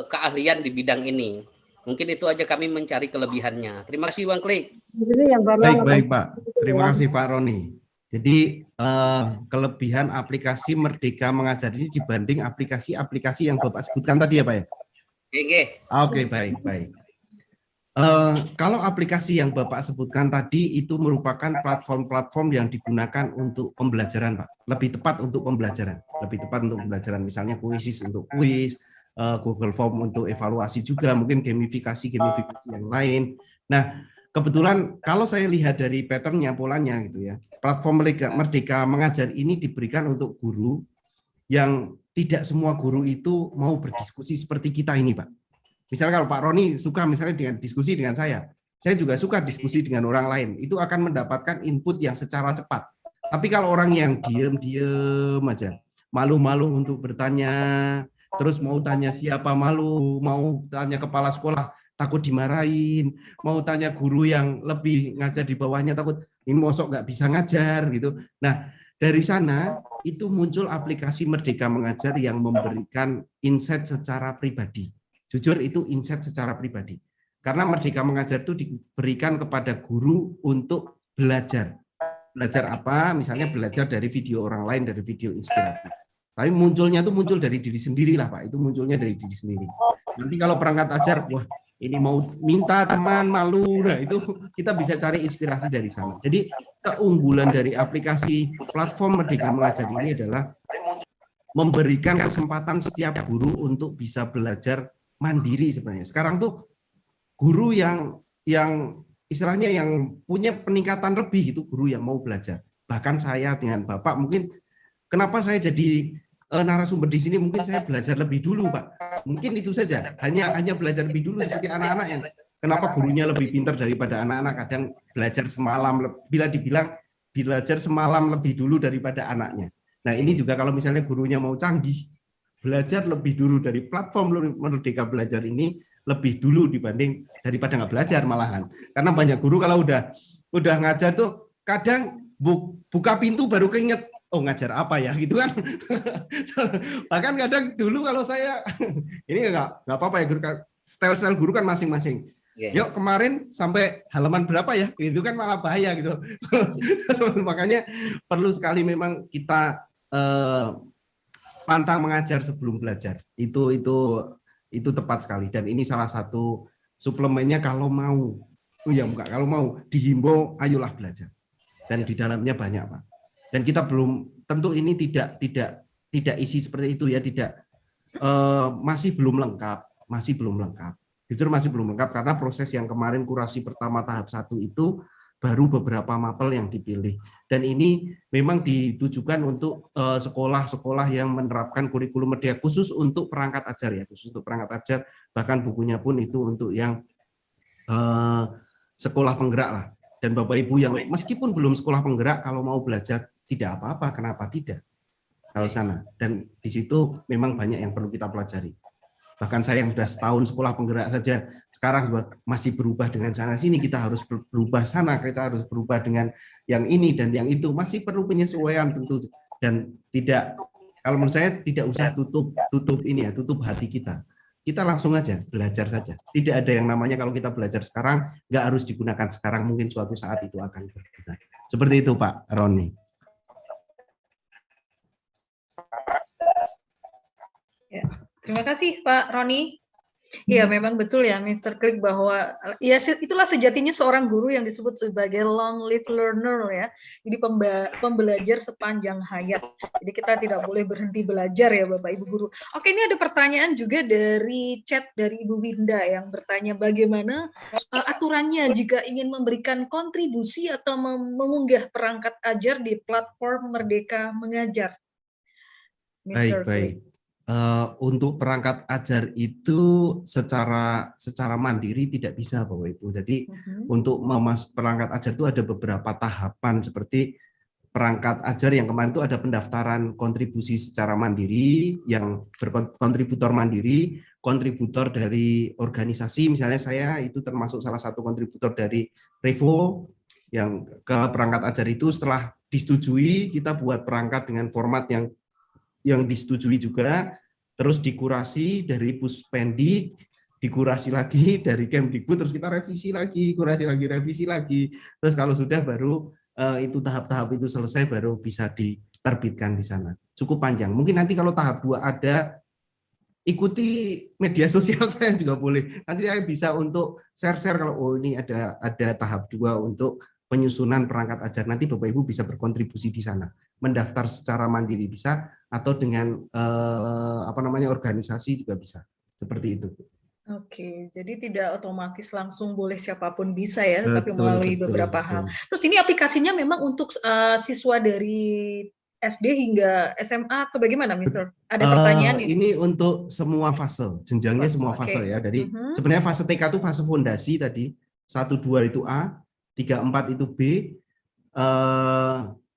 keahlian di bidang ini. Mungkin itu aja kami mencari kelebihannya. Terima kasih Bang Klik. Baik Pak. Terima kasih Pak Roni. Jadi kelebihan aplikasi Merdeka Mengajar ini dibanding aplikasi-aplikasi yang Bapak sebutkan tadi ya Pak ya? Oke, baik. Kalau aplikasi yang Bapak sebutkan tadi itu merupakan platform-platform yang digunakan untuk pembelajaran Pak. Lebih tepat untuk pembelajaran. Misalnya Quizzes untuk kuis, Google Form untuk evaluasi juga, mungkin gamifikasi yang lain. Nah, kebetulan kalau saya lihat dari patternnya, polanya gitu ya, platform Merdeka Mengajar ini diberikan untuk guru yang tidak semua guru itu mau berdiskusi seperti kita ini, Pak. Misalnya kalau Pak Roni suka misalnya dengan diskusi dengan saya juga suka diskusi dengan orang lain, itu akan mendapatkan input yang secara cepat. Tapi kalau orang yang diem aja, malu-malu untuk bertanya, terus mau tanya siapa malu, mau tanya kepala sekolah takut dimarahin, mau tanya guru yang lebih ngajar di bawahnya takut ini mosok nggak bisa ngajar gitu. Nah, dari sana itu muncul aplikasi Merdeka Mengajar yang memberikan insight secara pribadi. Jujur itu insight secara pribadi. Karena Merdeka Mengajar itu diberikan kepada guru untuk belajar. Belajar apa? Misalnya belajar dari video orang lain, dari video inspiratif. Tapi munculnya itu muncul dari diri sendiri lah Pak. Itu munculnya dari diri sendiri. Nanti kalau perangkat ajar, wah ini mau minta teman malu, nah itu kita bisa cari inspirasi dari sana. Jadi keunggulan dari aplikasi platform Merdeka Mengajar ini adalah memberikan kesempatan setiap guru untuk bisa belajar mandiri sebenarnya. Sekarang tuh guru yang istilahnya yang punya peningkatan lebih gitu, guru yang mau belajar. Bahkan saya dengan Bapak mungkin kenapa saya jadi narasumber di sini, mungkin saya belajar lebih dulu, Pak. Mungkin itu saja. Hanya belajar lebih dulu seperti anak-anak yang kenapa gurunya lebih pintar daripada anak-anak, kadang belajar semalam, bila dibilang belajar semalam lebih dulu daripada anaknya. Nah, ini juga kalau misalnya gurunya mau canggih, belajar lebih dulu dari platform Merdeka Belajar ini lebih dulu dibanding daripada nggak belajar malahan. Karena banyak guru kalau udah ngajar tuh kadang buka pintu baru keinget, oh ngajar apa ya gitu kan. Bahkan kadang dulu kalau saya ini nggak apa-apa ya guru, style guru kan masing-masing. Yuk kemarin sampai halaman berapa ya? Itu kan malah bahaya gitu. Makanya perlu sekali memang kita pantang mengajar sebelum belajar. Itu tepat sekali dan ini salah satu suplemennya kalau mau. Oh ya, kalau mau dihimbau ayolah belajar. Dan di dalamnya banyak, Pak. Dan kita belum tentu ini tidak isi seperti itu ya, masih belum lengkap. Jujur masih belum lengkap karena proses yang kemarin kurasi pertama tahap 1 itu baru beberapa mapel yang dipilih. Dan ini memang ditujukan untuk sekolah-sekolah yang menerapkan kurikulum Merdeka khusus untuk perangkat ajar ya, khusus untuk perangkat ajar. Bahkan bukunya pun itu untuk yang sekolah penggerak lah. Dan Bapak Ibu yang meskipun belum sekolah penggerak kalau mau belajar tidak apa-apa, kenapa tidak? kalau sana. Dan di situ memang banyak yang perlu kita pelajari. Bahkan saya yang sudah setahun sekolah penggerak saja, sekarang masih berubah dengan sana sini, kita harus berubah sana, kita harus berubah dengan yang ini dan yang itu, masih perlu penyesuaian tentu. Dan tidak, kalau menurut saya tidak usah tutup hati kita. Kita langsung aja belajar saja. Tidak ada yang namanya kalau kita belajar sekarang nggak harus digunakan sekarang, mungkin suatu saat itu akan berguna. Seperti itu Pak Roni. Ya, terima kasih Pak Roni. Iya, memang betul ya, Mr. Klik, bahwa ya itulah sejatinya seorang guru yang disebut sebagai long live learner ya. Jadi pembelajar sepanjang hayat. Jadi kita tidak boleh berhenti belajar ya Bapak Ibu guru. Oke, ini ada pertanyaan juga dari chat dari Ibu Winda yang bertanya bagaimana aturannya jika ingin memberikan kontribusi atau mengunggah perangkat ajar di platform Merdeka Mengajar. Mr. Baik. Untuk perangkat ajar itu secara mandiri tidak bisa Bapak Ibu. Jadi untuk perangkat ajar itu ada beberapa tahapan, seperti perangkat ajar yang kemarin itu ada pendaftaran kontribusi secara mandiri, yang berkontributor mandiri, kontributor dari organisasi, misalnya saya itu termasuk salah satu kontributor dari Revo yang ke perangkat ajar itu. Setelah disetujui kita buat perangkat dengan format yang disetujui juga, terus dikurasi dari Puspendi, dikurasi lagi dari Kemdikbud, terus kita revisi lagi, kurasi lagi, revisi lagi. Terus kalau sudah baru itu tahap-tahap itu selesai, baru bisa diterbitkan di sana. Cukup panjang. Mungkin nanti kalau tahap 2 ada, ikuti media sosial saya juga boleh. Nanti saya bisa untuk share-share kalau ini ada tahap 2 untuk penyusunan perangkat ajar. Nanti Bapak Ibu bisa berkontribusi di sana. Mendaftar secara mandiri bisa, atau dengan organisasi juga bisa. Seperti itu. Oke, jadi tidak otomatis langsung boleh siapapun bisa ya, tapi melalui beberapa hal. Terus ini aplikasinya memang untuk siswa dari SD hingga SMA atau bagaimana, Mister? Ada pertanyaan ini? Ini untuk semua fase, jenjangnya semua fase ya. Jadi sebenarnya fase TK itu fase fondasi tadi, 1, 2 itu A, 3, 4 itu B,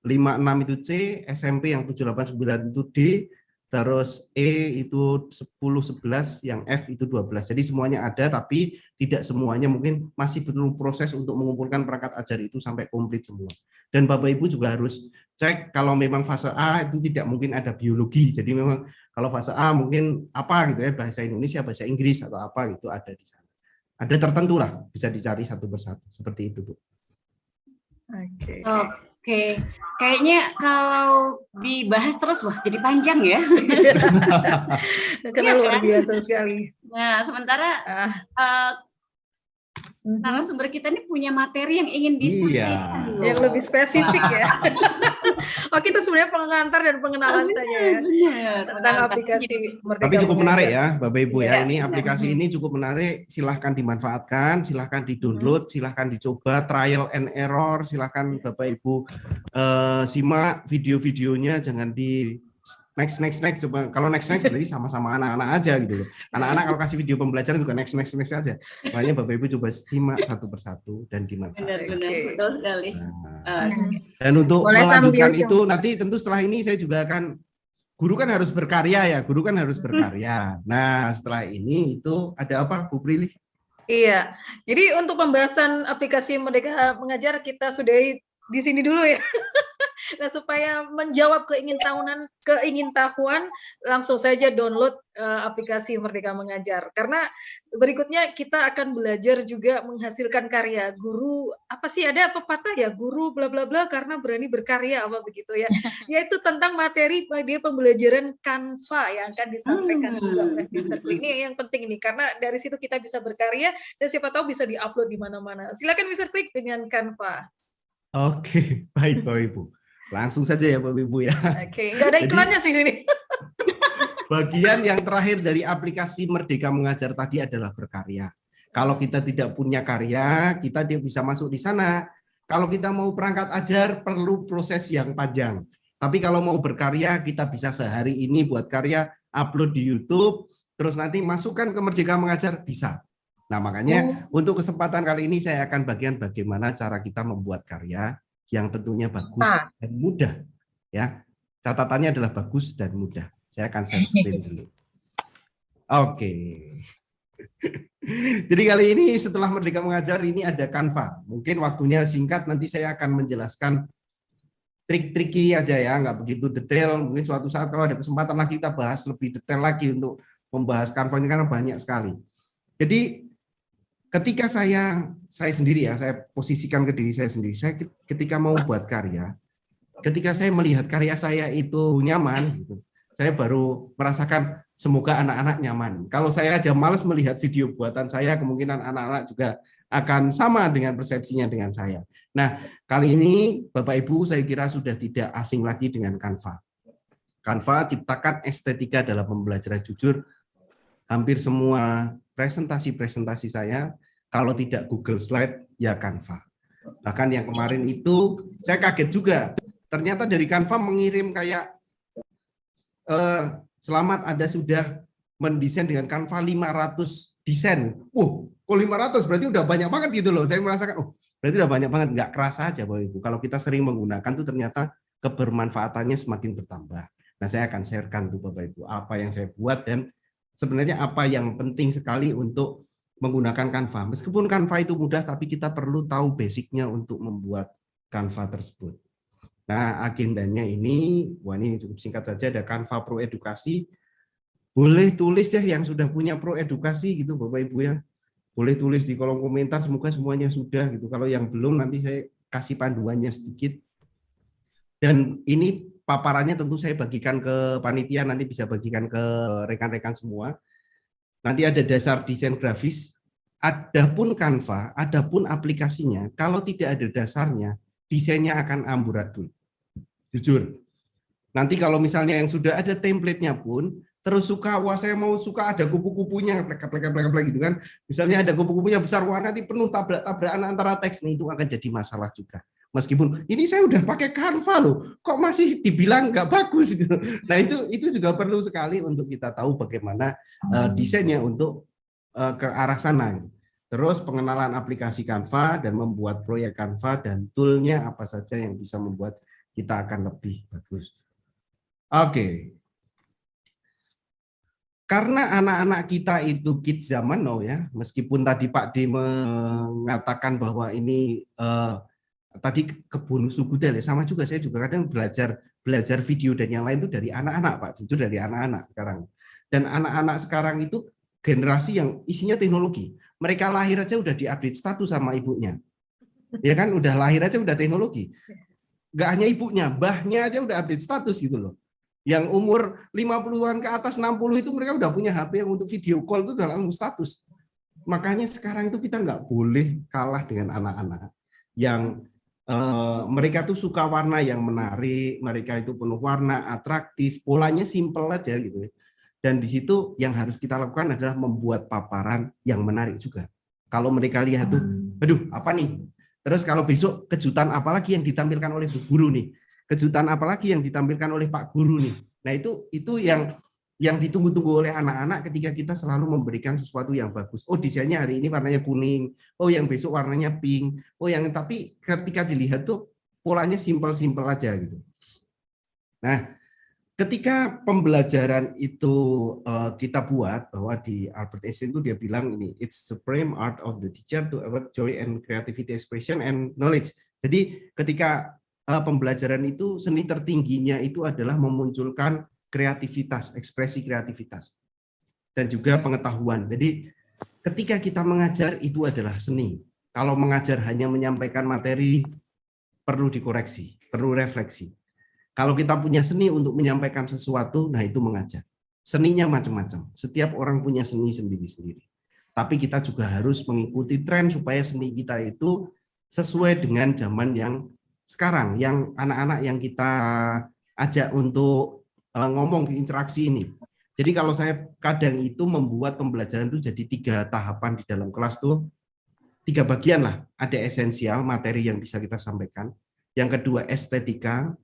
5, 6 itu C, SMP yang 7, 8, 9 itu D, terus E itu 10, 11, yang F itu 12. Jadi semuanya ada, tapi tidak semuanya, mungkin masih perlu proses untuk mengumpulkan perangkat ajar itu sampai komplit semua. Dan Bapak Ibu juga harus cek kalau memang fase A itu tidak mungkin ada biologi. Jadi memang kalau fase A mungkin apa gitu ya, bahasa Indonesia, bahasa Inggris atau apa gitu ada di sana. Ada tertentu lah, bisa dicari satu persatu. Seperti itu, Bu. Oke, kayaknya kalau dibahas terus, wah jadi panjang ya. Karena luar biasa sekali. Nah, sementara narasumber kita ini punya materi yang ingin disampaikan. Yang lebih spesifik ya. Oke, itu sebenarnya pengantar dan pengenalan saja ya. Tentang aplikasi Merdeka. Tapi cukup menarik ya, Bapak Ibu ya. Ini aplikasi ini cukup menarik. Silahkan dimanfaatkan, silahkan di-download, silahkan dicoba, trial and error. Silahkan Bapak Ibu simak video-videonya, jangan di next. Coba kalau next berarti sama-sama anak-anak aja gitu loh. Anak-anak kalau kasih video pembelajaran juga next aja. Makanya Bapak Ibu coba simak satu persatu dan dimanfaatkan. Benar, betul sekali. Dan untuk melanjutkan itu nanti tentu setelah ini saya juga akan, guru kan harus berkarya ya, Nah setelah ini itu ada apa Bu Prilly? Iya, jadi untuk pembahasan aplikasi Merdeka Mengajar kita sudahi di sini dulu ya. Nah, supaya menjawab keingintahuan, langsung saja download aplikasi Merdeka Mengajar. Karena berikutnya kita akan belajar juga menghasilkan karya. Guru, apa sih, ada pepatah ya, guru bla bla bla karena berani berkarya, apa begitu ya. Yaitu tentang materi dia pembelajaran Canva yang akan disampaikan juga oleh Mr. Klik. Ini yang penting ini, karena dari situ kita bisa berkarya dan siapa tahu bisa diupload di mana-mana. Silakan Mr. Klik dengan Canva. Oke, baik Bapak Ibu. Langsung saja ya Bapak Ibu ya. Oke, nggak ada iklannya sih ini. Bagian yang terakhir dari aplikasi Merdeka Mengajar tadi adalah berkarya. Kalau kita tidak punya karya, kita tidak bisa masuk di sana. Kalau kita mau perangkat ajar, perlu proses yang panjang. Tapi kalau mau berkarya, kita bisa sehari ini buat karya, upload di YouTube, terus nanti masukkan ke Merdeka Mengajar, bisa. Nah makanya untuk kesempatan kali ini saya akan bagian bagaimana cara kita membuat karya yang tentunya bagus dan mudah ya. Catatannya adalah bagus dan mudah. Saya akan share screen dulu. Oke. Jadi kali ini setelah Merdeka Mengajar ini ada Canva. Mungkin waktunya singkat, nanti saya akan menjelaskan trik-triki aja ya, nggak begitu detail. Mungkin suatu saat kalau ada kesempatan lagi kita bahas lebih detail lagi untuk membahas Canva ini karena banyak sekali. Jadi ketika saya sendiri ya, saya posisikan ke diri saya sendiri. Saya ketika mau buat karya, ketika saya melihat karya saya itu nyaman, gitu, saya baru merasakan semoga anak-anak nyaman. Kalau saya aja malas melihat video buatan saya, kemungkinan anak-anak juga akan sama dengan persepsinya dengan saya. Nah, kali ini Bapak Ibu saya kira sudah tidak asing lagi dengan Canva. Canva ciptakan estetika dalam pembelajaran jujur. Hampir semua presentasi-presentasi saya, kalau tidak Google Slide, ya Canva. Bahkan yang kemarin itu saya kaget juga. Ternyata dari Canva mengirim kayak selamat Anda sudah mendesain dengan Canva 500 desain. Kok 500 berarti udah banyak banget gitu loh. Saya merasakan, berarti udah banyak banget. Nggak kerasa aja Bapak Ibu. Kalau kita sering menggunakan tuh ternyata kebermanfaatannya semakin bertambah. Nah, saya akan sharekan tuh Bapak Ibu apa yang saya buat dan sebenarnya apa yang penting sekali untuk menggunakan Canva. Meskipun Canva itu mudah, tapi kita perlu tahu basicnya untuk membuat Canva tersebut. Nah, agendanya ini, wah ini cukup singkat saja, ada Canva Pro Edukasi. Boleh tulis ya yang sudah punya Pro Edukasi gitu Bapak Ibu ya. Boleh tulis di kolom komentar, semoga semuanya sudah gitu. Kalau yang belum nanti saya kasih panduannya sedikit. Dan ini paparannya tentu saya bagikan ke panitia, nanti bisa bagikan ke rekan-rekan semua. Nanti ada dasar desain grafis. Adapun Canva, adapun aplikasinya, kalau tidak ada dasarnya, desainnya akan amburadul. Jujur. Nanti kalau misalnya yang sudah ada template-nya pun, terus wah saya mau suka ada kupu-kupunya, plek-plek gitu kan. Misalnya ada kupu-kupunya besar, wah nanti penuh tabrak-tabrakan antara teks, nih itu akan jadi masalah juga. Meskipun ini saya udah pakai Canva loh, kok masih dibilang nggak bagus gitu. Nah itu juga perlu sekali untuk kita tahu bagaimana desainnya untuk ke arah sana. Terus pengenalan aplikasi Canva dan membuat proyek Canva dan toolnya apa saja yang bisa membuat kita akan lebih bagus. Oke. Karena anak-anak kita itu kids zaman now ya, meskipun tadi Pak D mengatakan bahwa ini tadi ke bonus Google ya, sama juga saya juga kadang belajar video dan yang lain itu dari anak-anak Pak, jujur dari anak-anak sekarang. Dan anak-anak sekarang itu generasi yang isinya teknologi. Mereka lahir aja udah diupdate status sama ibunya. Ya kan, udah lahir aja udah teknologi. Nggak hanya ibunya, mbahnya aja udah update status gitu loh. Yang umur 50-an ke atas 60 itu mereka udah punya HP yang untuk video call itu udah langsung status. Makanya sekarang itu kita nggak boleh kalah dengan anak-anak yang mereka tuh suka warna yang menarik, mereka itu penuh warna, atraktif, polanya simple aja gitu. Dan di situ yang harus kita lakukan adalah membuat paparan yang menarik juga. Kalau mereka lihat tuh, aduh apa nih? Terus kalau besok kejutan apalagi yang ditampilkan oleh Bu Guru nih? Kejutan apalagi yang ditampilkan oleh Pak Guru nih? Nah itu yang ditunggu-tunggu oleh anak-anak ketika kita selalu memberikan sesuatu yang bagus. Oh desainnya hari ini warnanya kuning, oh yang besok warnanya pink, oh yang tapi ketika dilihat tuh polanya simpel-simpel aja gitu. Nah ketika pembelajaran itu kita buat bahwa di Albert Einstein itu dia bilang ini it's the supreme art of the teacher to evoke joy and creativity expression and knowledge. Jadi ketika pembelajaran itu seni tertingginya itu adalah memunculkan kreativitas, ekspresi kreativitas dan juga pengetahuan. Jadi ketika kita mengajar itu adalah seni. Kalau mengajar hanya menyampaikan materi perlu dikoreksi, perlu refleksi. Kalau kita punya seni untuk menyampaikan sesuatu, nah itu mengajar. Seninya macam-macam. Setiap orang punya seni sendiri-sendiri. Tapi kita juga harus mengikuti tren supaya seni kita itu sesuai dengan zaman yang sekarang, yang anak-anak yang kita ajak untuk ngomong di interaksi ini. Jadi kalau saya kadang itu membuat pembelajaran itu jadi 3 tahapan di dalam kelas tuh, 3 bagian lah. Ada esensial, materi yang bisa kita sampaikan. Yang kedua estetika.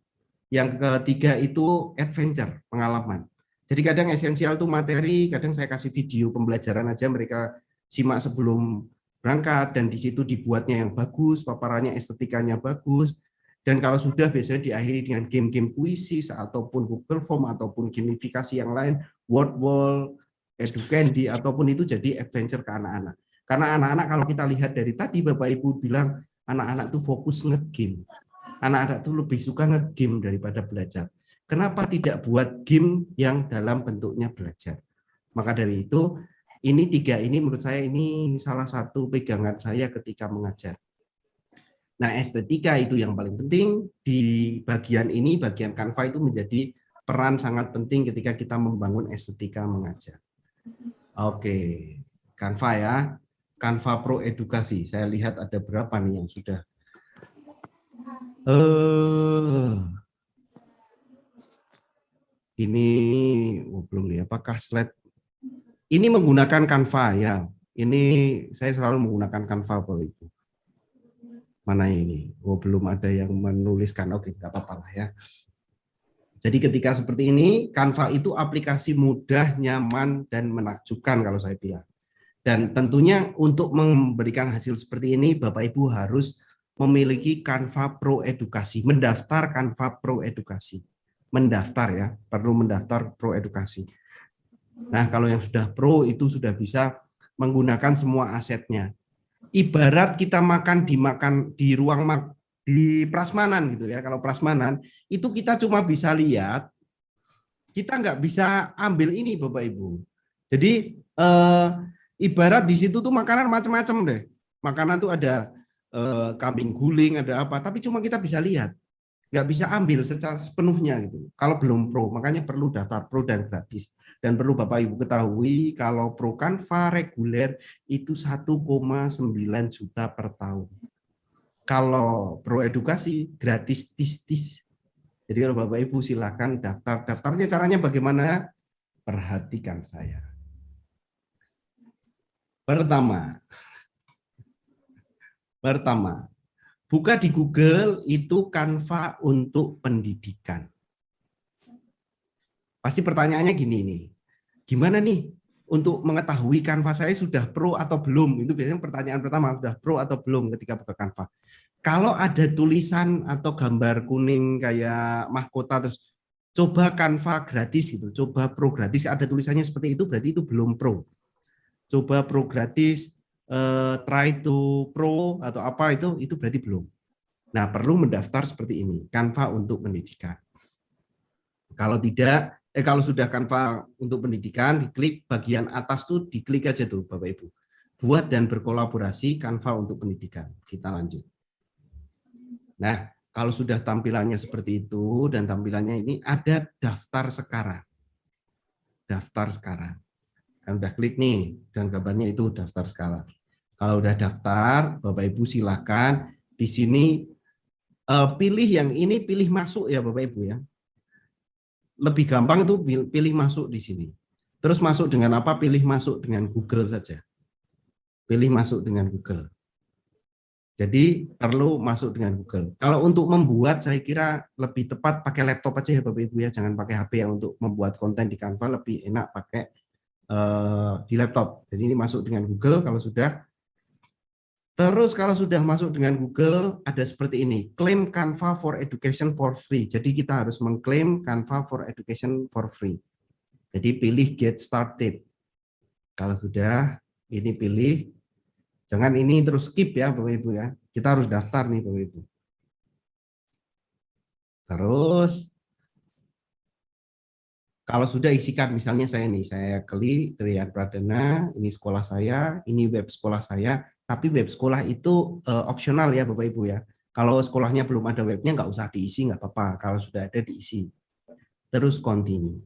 Yang ketiga itu adventure, pengalaman. Jadi kadang esensial itu materi, kadang saya kasih video pembelajaran aja mereka simak sebelum berangkat dan di situ dibuatnya yang bagus, paparannya estetikanya bagus. Dan kalau sudah biasanya diakhiri dengan game-game kuisis ataupun Google Form ataupun gamifikasi yang lain, Word Wall, Educandy ataupun itu jadi adventure ke anak-anak. Karena anak-anak kalau kita lihat dari tadi Bapak Ibu bilang anak-anak tuh fokus nge-game. Anak-anak tuh lebih suka nge-game daripada belajar. Kenapa tidak buat game yang dalam bentuknya belajar? Maka dari itu ini 3 ini menurut saya ini salah satu pegangan saya ketika mengajar. Nah, estetika itu yang paling penting. Di bagian ini, bagian Canva itu menjadi peran sangat penting ketika kita membangun estetika mengajar. Oke, Canva ya. Canva Pro Edukasi. Saya lihat ada berapa nih yang sudah. Ini belum nih. Apakah slide? Ini menggunakan Canva ya. Ini saya selalu menggunakan Canva Bapak Ibu. Mana ini? Belum ada yang menuliskan. Oke, nggak apa-apa lah ya. Jadi ketika seperti ini, Canva itu aplikasi mudah, nyaman, dan menakjubkan kalau saya bilang. Dan tentunya untuk memberikan hasil seperti ini, Bapak Ibu harus memiliki Canva Pro Edukasi, mendaftar Canva Pro Edukasi. Mendaftar ya, perlu mendaftar Pro Edukasi. Nah, kalau yang sudah Pro itu sudah bisa menggunakan semua asetnya. Ibarat kita makan di ruang di prasmanan gitu ya. Kalau prasmanan itu kita cuma bisa lihat, kita nggak bisa ambil ini Bapak Ibu. Jadi ibarat di situ tuh makanan macam-macam deh. Makanan tuh ada kambing guling, ada apa, tapi cuma kita bisa lihat, nggak bisa ambil secara sepenuhnya gitu. Kalau belum Pro, makanya perlu daftar Pro dan gratis. Dan perlu Bapak Ibu ketahui kalau Pro Canva reguler itu 1,9 juta per tahun. Kalau Pro Edukasi gratis tis-tis. Jadi kalau Bapak Ibu silakan daftar. Daftarnya caranya bagaimana? Perhatikan saya. Pertama, buka di Google itu Canva untuk pendidikan. Pasti pertanyaannya gini nih, gimana nih untuk mengetahui Canva saya sudah pro atau belum? Itu biasanya pertanyaan pertama, sudah pro atau belum ketika buka Canva. Kalau ada tulisan atau gambar kuning kayak mahkota, terus coba Canva gratis gitu, coba pro gratis, ada tulisannya seperti itu, berarti itu belum pro. Coba pro gratis, try to pro atau apa itu berarti belum. Nah, perlu mendaftar seperti ini, Canva untuk pendidikan. Kalau tidak, kalau sudah Canva untuk pendidikan, diklik bagian atas tuh, diklik aja tuh Bapak Ibu. Buat dan berkolaborasi Canva untuk pendidikan. Kita lanjut. Nah, kalau sudah tampilannya seperti itu dan tampilannya ini ada daftar sekarang. Daftar sekarang. Kan udah klik nih dan gambarnya itu daftar sekarang. Kalau udah daftar, Bapak Ibu silakan di sini pilih yang ini, pilih masuk ya Bapak Ibu ya. Lebih gampang itu pilih masuk di sini. Terus masuk dengan apa? Pilih masuk dengan Google saja. Pilih masuk dengan Google. Jadi perlu masuk dengan Google. Kalau untuk membuat saya kira lebih tepat pakai laptop aja ya Bapak Ibu ya. Jangan pakai HP ya, untuk membuat konten di Canva lebih enak pakai di laptop. Jadi ini masuk dengan Google kalau sudah. Terus kalau sudah masuk dengan Google, ada seperti ini, claim Canva for Education for free. Jadi kita harus mengklaim Canva for Education for free. Jadi pilih get started. Kalau sudah, ini pilih. Jangan ini terus skip ya Bapak Ibu ya. Kita harus daftar nih Bapak Ibu. Terus, kalau sudah isikan, misalnya saya klik Trian Pradana, ini sekolah saya, ini web sekolah saya. Tapi web sekolah itu opsional ya Bapak Ibu ya. Kalau sekolahnya belum ada webnya nggak usah diisi, nggak apa-apa. Kalau sudah ada diisi. Terus continue.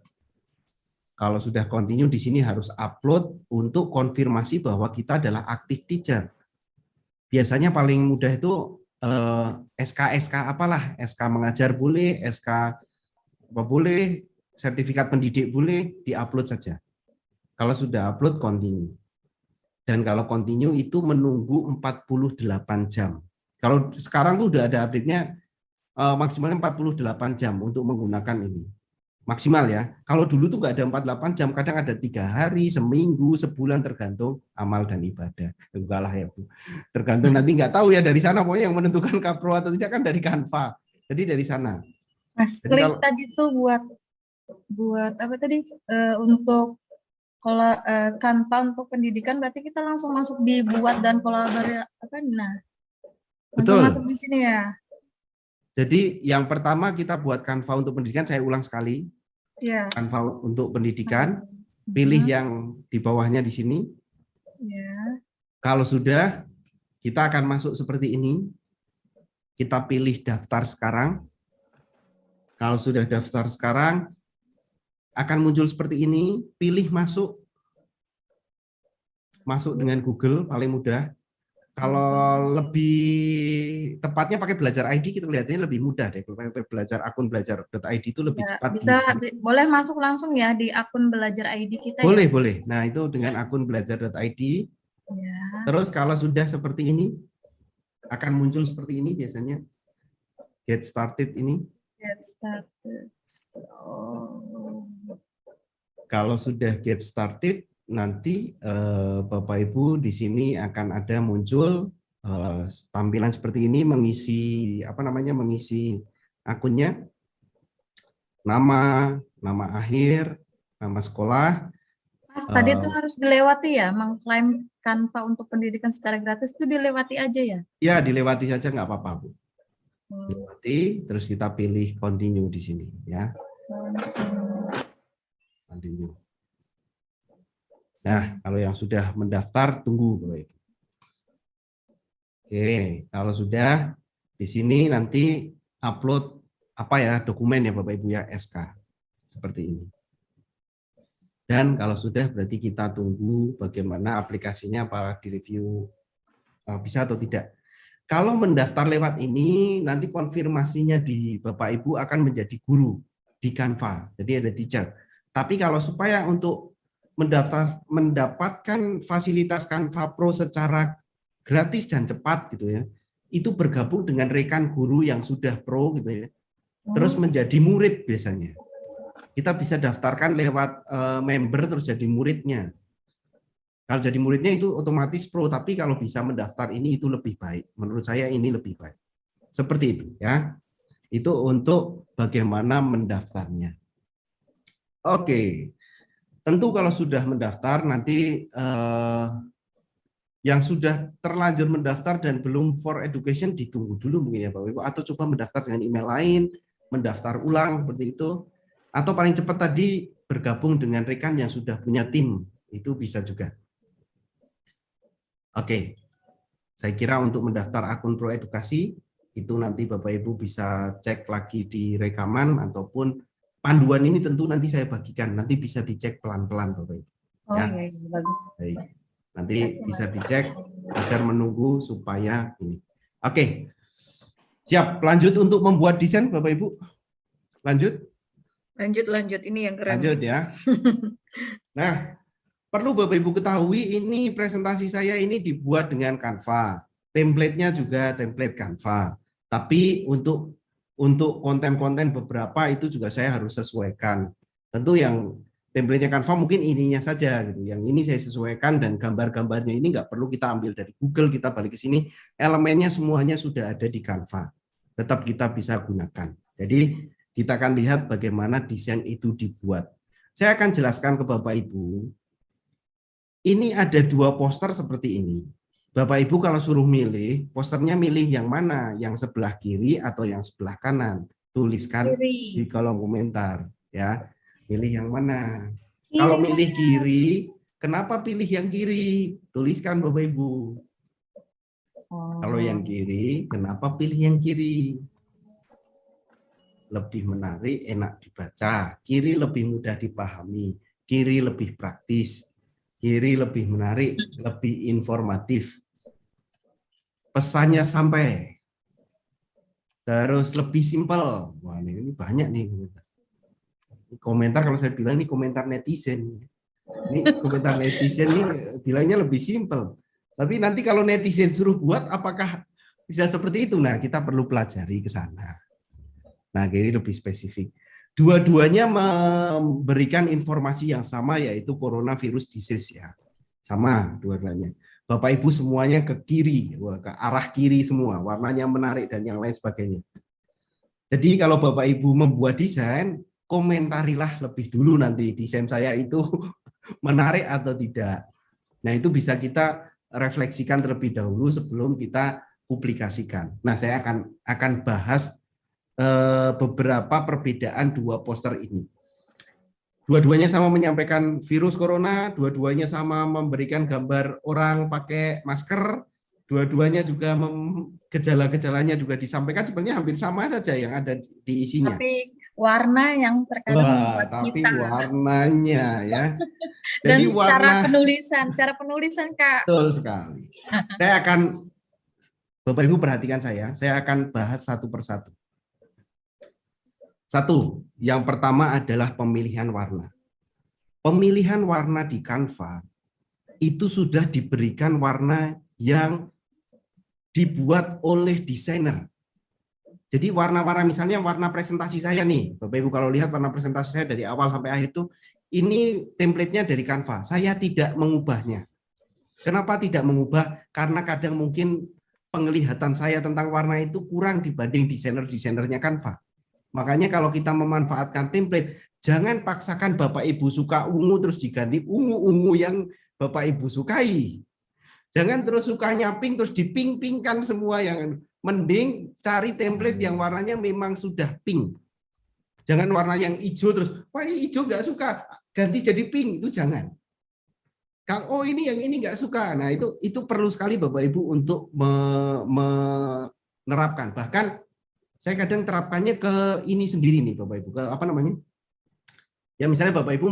Kalau sudah continue di sini harus upload untuk konfirmasi bahwa kita adalah active teacher. Biasanya paling mudah itu SK apalah, SK mengajar boleh, SK apa boleh, sertifikat pendidik boleh, diupload saja. Kalau sudah upload continue. Dan kalau continue itu menunggu 48 jam. Kalau sekarang tuh udah ada update-nya maksimalnya 48 jam untuk menggunakan ini. Maksimal ya. Kalau dulu tuh nggak ada 48 jam, kadang ada 3 hari, seminggu, sebulan, tergantung amal dan ibadah. Enggak lah ya Bu. Tergantung nanti nggak tahu ya dari sana, pokoknya yang menentukan Kapro atau tidak kan dari Canva. Jadi dari sana. Mas, Jadi klik kalau tadi tuh buat apa tadi? Untuk kalau Canva untuk pendidikan berarti kita langsung masuk di buat dan kolaborasi apa? Nah, langsung masuk betul. di sini ya. Jadi yang pertama kita buat Canva untuk pendidikan, saya ulang sekali. Ya. Canva untuk pendidikan, pilih yang di bawahnya di sini. Ya. Kalau sudah, kita akan masuk seperti ini. Kita pilih daftar sekarang. Kalau sudah daftar sekarang, akan muncul seperti ini. Pilih masuk. Masuk dengan Google, paling mudah. Kalau lebih tepatnya pakai belajar ID, kita lihatnya lebih mudah deh. Kalau pakai belajar akun belajar.id itu lebih Ya, cepat. bisa boleh masuk langsung ya di akun belajar ID kita ya. Boleh, boleh. Nah, itu dengan akun belajar.id. Ya. Terus kalau sudah seperti ini, akan muncul seperti ini biasanya. Get started ini. Get started. Oh. Kalau sudah get started, nanti Bapak Ibu di sini akan ada muncul tampilan seperti ini, mengisi mengisi akunnya, nama akhir, nama sekolah. Mas, tadi itu harus dilewati ya, mengklaim Canva untuk pendidikan secara gratis itu dilewati aja ya? Ya, dilewati saja nggak apa-apa, Bu. Dilewati, terus kita pilih continue di sini ya. Continue. Nah, kalau yang sudah mendaftar, tunggu, Bapak Ibu. Oke, kalau sudah, di sini nanti upload dokumen ya Bapak Ibu ya, SK. Seperti ini. Dan kalau sudah, berarti kita tunggu bagaimana aplikasinya, apa di-review bisa atau tidak. Kalau mendaftar lewat ini, nanti konfirmasinya di Bapak Ibu akan menjadi guru di Canva. Jadi ada teacher. Tapi kalau supaya untuk mendapatkan fasilitas Canva Pro secara gratis dan cepat gitu ya, itu bergabung dengan rekan guru yang sudah pro gitu ya, terus menjadi murid biasanya. Kita bisa daftarkan lewat member terus jadi muridnya. Kalau jadi muridnya itu otomatis pro, tapi kalau bisa mendaftar ini itu lebih baik. Menurut saya ini lebih baik. Seperti itu ya. Itu untuk bagaimana mendaftarnya. Oke. Tentu kalau sudah mendaftar nanti yang sudah terlanjur mendaftar dan belum for education ditunggu dulu mungkin ya Bapak Ibu, atau coba mendaftar dengan email lain, mendaftar ulang seperti itu, atau paling cepat tadi bergabung dengan rekan yang sudah punya tim, itu bisa juga. Oke, saya kira untuk mendaftar akun Pro Edukasi itu nanti Bapak Ibu bisa cek lagi di rekaman ataupun panduan ini tentu nanti saya bagikan, nanti bisa dicek pelan-pelan Bapak Ibu. Oh Ya. iya, bagus. Baik. Nanti bisa dicek agar menunggu supaya ini. Oke. Siap, lanjut untuk membuat desain Bapak Ibu. Lanjut. Lanjut, ini yang keren. Lanjut ya. Nah, perlu Bapak Ibu ketahui ini presentasi saya ini dibuat dengan Canva. Template-nya juga template Canva. Tapi untuk konten-konten beberapa itu juga saya harus sesuaikan. Tentu yang template-nya Canva mungkin ininya saja gitu. Yang ini saya sesuaikan dan gambar-gambarnya ini nggak perlu kita ambil dari Google, kita balik ke sini. Elemennya semuanya sudah ada di Canva. Tetap kita bisa gunakan. Jadi kita akan lihat bagaimana desain itu dibuat. Saya akan jelaskan ke Bapak Ibu. Ini ada 2 poster seperti ini. Bapak Ibu kalau suruh milih, posternya milih yang mana? Yang sebelah kiri atau yang sebelah kanan? Tuliskan Kiri. di kolom komentar ya. Milih yang mana? Kiri, Kalau milih Mas. kiri, kenapa pilih yang kiri? Tuliskan Bapak Ibu. Kalau yang kiri, kenapa pilih yang kiri? Lebih menarik, enak dibaca. Kiri lebih mudah dipahami. Kiri lebih praktis. Kiri lebih menarik, lebih informatif. Pesannya sampai. Terus lebih simpel. Wah, ini banyak nih komentar. Komentar kalau saya bilang ini komentar netizen. Ini komentar netizen ini bilangnya lebih simpel. Tapi nanti kalau netizen suruh buat, apakah bisa seperti itu? Nah, kita perlu pelajari ke sana. Nah, ini lebih spesifik. Dua-duanya memberikan informasi yang sama, yaitu coronavirus disease ya. Sama dua-duanya. Bapak Ibu semuanya ke kiri, ke arah kiri semua, warnanya menarik dan yang lain sebagainya. Jadi kalau Bapak Ibu membuat desain, komentarilah lebih dulu nanti desain saya itu menarik atau tidak. Nah, itu bisa kita refleksikan terlebih dahulu sebelum kita publikasikan. Nah, saya akan bahas beberapa perbedaan dua poster ini. Dua-duanya sama menyampaikan virus corona, dua-duanya sama memberikan gambar orang pakai masker, dua-duanya juga gejala-gejalanya juga disampaikan, sebenarnya hampir sama saja yang ada di isinya. Tapi warna yang terkadang membuat Tapi kita. warnanya ya. Dan Jadi warna cara penulisan Kak. betul sekali. Bapak Ibu perhatikan saya akan bahas satu persatu. Satu, yang pertama adalah pemilihan warna. Pemilihan warna di Canva itu sudah diberikan warna yang dibuat oleh desainer. Jadi warna-warna, misalnya warna presentasi saya nih, Bapak Ibu kalau lihat warna presentasi saya dari awal sampai akhir itu, ini template-nya dari Canva. Saya tidak mengubahnya. Kenapa tidak mengubah? Karena kadang mungkin penglihatan saya tentang warna itu kurang dibanding desainer-desainernya Canva. Makanya kalau kita memanfaatkan template, jangan paksakan Bapak Ibu suka ungu terus diganti ungu-ungu yang Bapak Ibu sukai. Jangan terus sukanya pink terus diping-pingkan semua yang mending cari template yang warnanya memang sudah pink. Jangan warna yang hijau terus, wah ini hijau nggak suka, ganti jadi pink, itu jangan. Kalau ini yang ini nggak suka, nah itu perlu sekali Bapak Ibu untuk menerapkan. Bahkan saya kadang terapkannya ke ini sendiri nih Bapak Ibu, ke apa namanya? Ya misalnya Bapak Ibu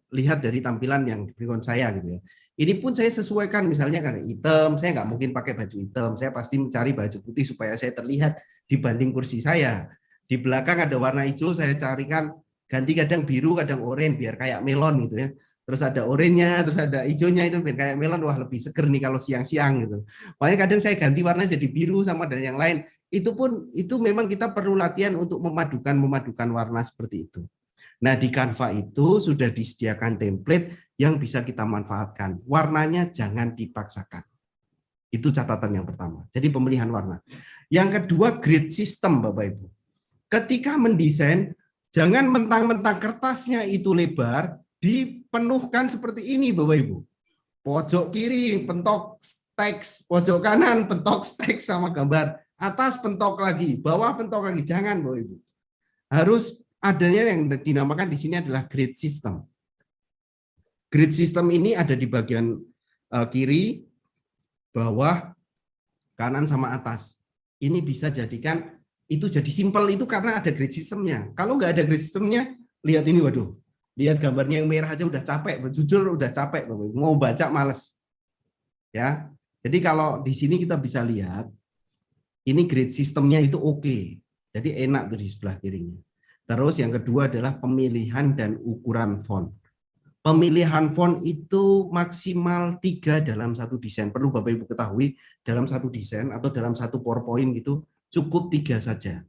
lihat dari tampilan yang diberikan saya gitu ya. Ini pun saya sesuaikan misalnya kan hitam, saya nggak mungkin pakai baju hitam, saya pasti mencari baju putih supaya saya terlihat dibanding kursi saya. Di belakang ada warna hijau, saya carikan ganti kadang biru, kadang oranye biar kayak melon gitu ya. Terus ada oranye-nya, terus ada hijaunya itu biar kayak melon, wah lebih seger nih kalau siang-siang gitu. Makanya kadang saya ganti warna jadi biru sama dan yang lain. Itu memang kita perlu latihan untuk memadukan warna seperti itu. Nah, di Canva itu sudah disediakan template yang bisa kita manfaatkan. Warnanya jangan dipaksakan. Itu catatan yang pertama. Jadi pemilihan warna. Yang kedua, grid system Bapak Ibu. Ketika mendesain, jangan mentang-mentang kertasnya itu lebar, dipenuhkan seperti ini Bapak Ibu. Pojok kiri pentok teks, pojok kanan pentok teks sama gambar. Atas pentok lagi, bawah pentok lagi, jangan Bapak Ibu. Harus adanya yang dinamakan di sini adalah grid system. Grid system ini ada di bagian kiri, bawah, kanan sama atas. Ini bisa jadikan itu jadi simpel itu karena ada grid systemnya. Kalau nggak ada grid systemnya, lihat ini, waduh, lihat gambarnya yang merah aja udah capek, jujur udah capek, Bapak Ibu. Mau baca males. Ya, jadi kalau di sini kita bisa lihat. Ini grid sistemnya itu oke. Jadi enak tuh di sebelah kirinya. Terus yang kedua adalah pemilihan dan ukuran font. Pemilihan font itu maksimal 3 dalam satu desain. Perlu Bapak Ibu ketahui, dalam satu desain atau dalam satu PowerPoint gitu, cukup 3 saja.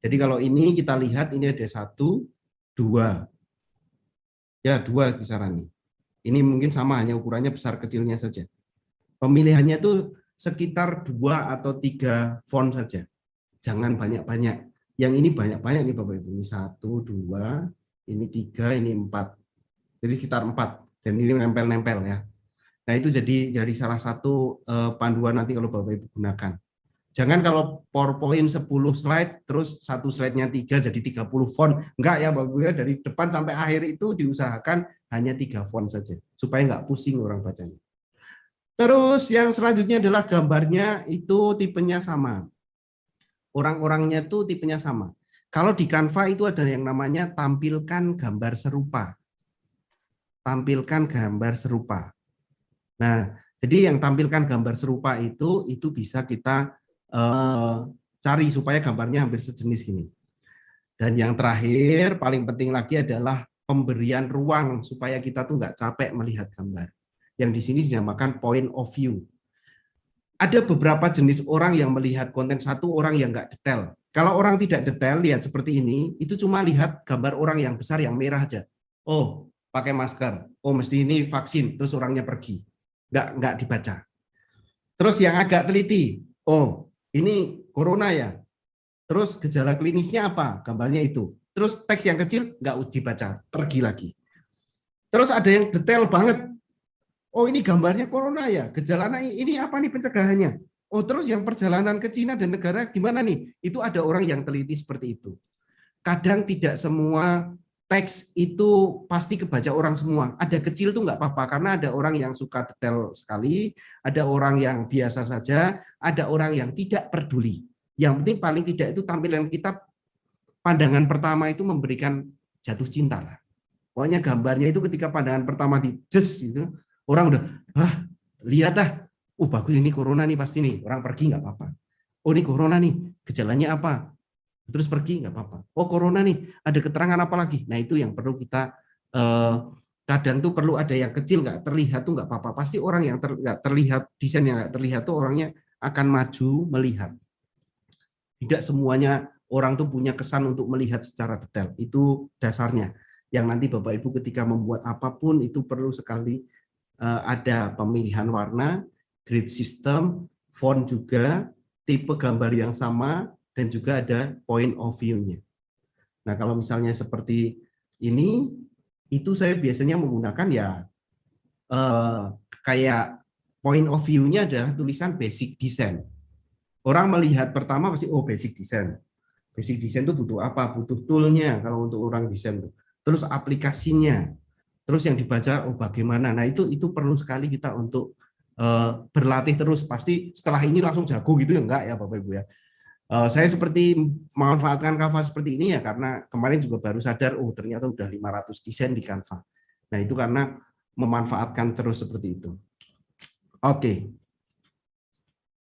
Jadi kalau ini kita lihat, ini ada 1, 2. Ya, 2 kisaran nih. Ini mungkin sama, hanya ukurannya besar kecilnya saja. Pemilihannya tuh sekitar 2 atau 3 font saja. Jangan banyak-banyak. Yang ini banyak-banyak nih Bapak Ibu. Ini 1, 2, ini 3, ini 4. Jadi sekitar 4. Dan ini nempel-nempel ya. Nah itu jadi salah satu panduan nanti kalau Bapak Ibu gunakan. Jangan kalau PowerPoint 10 slide, terus satu slide-nya 3 jadi 30 font. Enggak ya Bapak Ibu ya, dari depan sampai akhir itu diusahakan hanya 3 font saja. Supaya enggak pusing orang bacanya. Terus yang selanjutnya adalah gambarnya itu tipenya sama. Orang-orangnya itu tipenya sama. Kalau di Canva itu ada yang namanya tampilkan gambar serupa. Tampilkan gambar serupa. Nah, jadi yang tampilkan gambar serupa itu bisa kita cari supaya gambarnya hampir sejenis gini. Dan yang terakhir, paling penting lagi adalah pemberian ruang supaya kita tuh nggak capek melihat gambar. Yang di sini dinamakan point of view. Ada beberapa jenis orang yang melihat konten satu, orang yang nggak detail. Kalau orang tidak detail, lihat seperti ini, itu cuma lihat gambar orang yang besar, yang merah aja. Oh, pakai masker. Oh, mesti ini vaksin, terus orangnya pergi. Nggak dibaca. Terus yang agak teliti, oh, ini corona ya. Terus gejala klinisnya apa? Gambarnya itu. Terus teks yang kecil nggak dibaca, pergi lagi. Terus ada yang detail banget. Oh ini gambarnya corona ya, gejalanya ini apa nih pencegahannya? Oh terus yang perjalanan ke Cina dan negara gimana nih? Itu ada orang yang teliti seperti itu. Kadang tidak semua teks itu pasti kebaca orang semua. Ada kecil tuh nggak apa-apa, karena ada orang yang suka detail sekali, ada orang yang biasa saja, ada orang yang tidak peduli. Yang penting paling tidak itu tampilan kita pandangan pertama itu memberikan jatuh cinta lah. Pokoknya gambarnya itu ketika pandangan pertama di itu orang udah, lihat bagus ini corona nih pasti nih, orang pergi nggak apa-apa. Oh ini corona nih, gejalanya apa? Terus pergi nggak apa-apa. Oh corona nih, ada keterangan apa lagi? Nah itu yang perlu kita kadang tuh perlu ada yang kecil nggak terlihat tuh nggak apa-apa. Pasti orang yang nggak terlihat, desain yang nggak terlihat tuh orangnya akan maju melihat. Tidak semuanya orang tuh punya kesan untuk melihat secara detail. Itu dasarnya. Yang nanti Bapak Ibu ketika membuat apapun itu perlu sekali ada pemilihan warna, grid system, font juga, tipe gambar yang sama, dan juga ada point of view-nya. Nah, kalau misalnya seperti ini, itu saya biasanya menggunakan ya kayak point of view-nya adalah tulisan basic design. Orang melihat pertama pasti, basic design. Basic design itu butuh apa? Butuh tool-nya kalau untuk orang desain. Terus aplikasinya. Terus yang dibaca, bagaimana. Nah, itu perlu sekali kita untuk berlatih terus. Pasti setelah ini langsung jago gitu ya, enggak ya Bapak Ibu ya. Saya seperti memanfaatkan Canva seperti ini ya karena kemarin juga baru sadar ternyata udah 500 desain di Canva. Nah itu karena memanfaatkan terus seperti itu. Oke.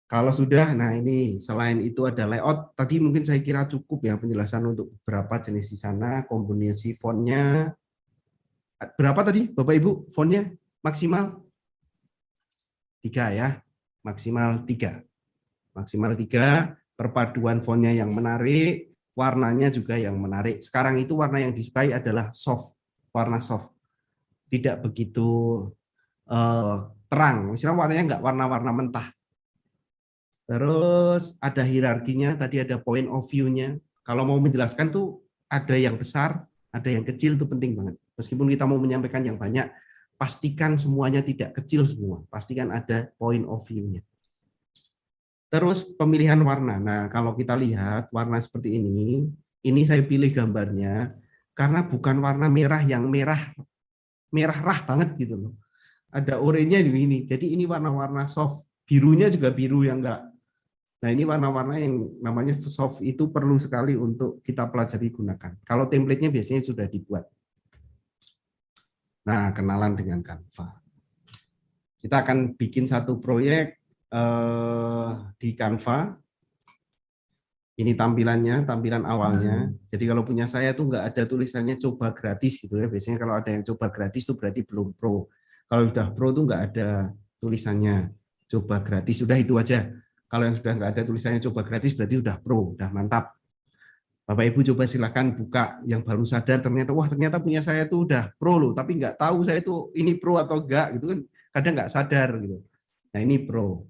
Kalau sudah, nah ini selain itu ada layout. Tadi mungkin saya kira cukup ya penjelasan untuk beberapa jenis di sana, kombinasi fontnya. Berapa tadi Bapak Ibu fontnya maksimal? 3 ya, maksimal 3. Maksimal 3. Perpaduan fontnya yang menarik, warnanya juga yang menarik. Sekarang itu warna yang disukai adalah soft, warna soft. Tidak begitu terang, misalnya warnanya enggak warna-warna mentah. Terus ada hierarkinya, tadi ada point of view-nya. Kalau mau menjelaskan tuh ada yang besar, ada yang kecil, itu penting banget. Meskipun kita mau menyampaikan yang banyak, pastikan semuanya tidak kecil semua. Pastikan ada point of view-nya. Terus pemilihan warna. Nah, kalau kita lihat warna seperti ini saya pilih gambarnya karena bukan warna merah yang merah rah banget gitu loh. Ada oranye ini. Jadi ini warna-warna soft. Birunya juga biru yang enggak. Nah, ini warna-warna yang namanya soft itu perlu sekali untuk kita pelajari gunakan. Kalau template-nya biasanya sudah dibuat. Nah, kenalan dengan Canva. Kita akan bikin satu proyek di Canva. Ini tampilannya, tampilan awalnya. Jadi kalau punya saya tuh nggak ada tulisannya coba gratis gitu ya. Biasanya kalau ada yang coba gratis tuh berarti belum pro. Kalau sudah pro tuh nggak ada tulisannya coba gratis. Sudah itu aja. Kalau yang sudah nggak ada tulisannya coba gratis berarti udah pro, udah mantap. Bapak Ibu coba silakan buka yang baru sadar ternyata punya saya tuh udah pro loh, tapi nggak tahu saya tuh ini pro atau enggak gitu kan. Kadang nggak sadar gitu. Nah ini pro.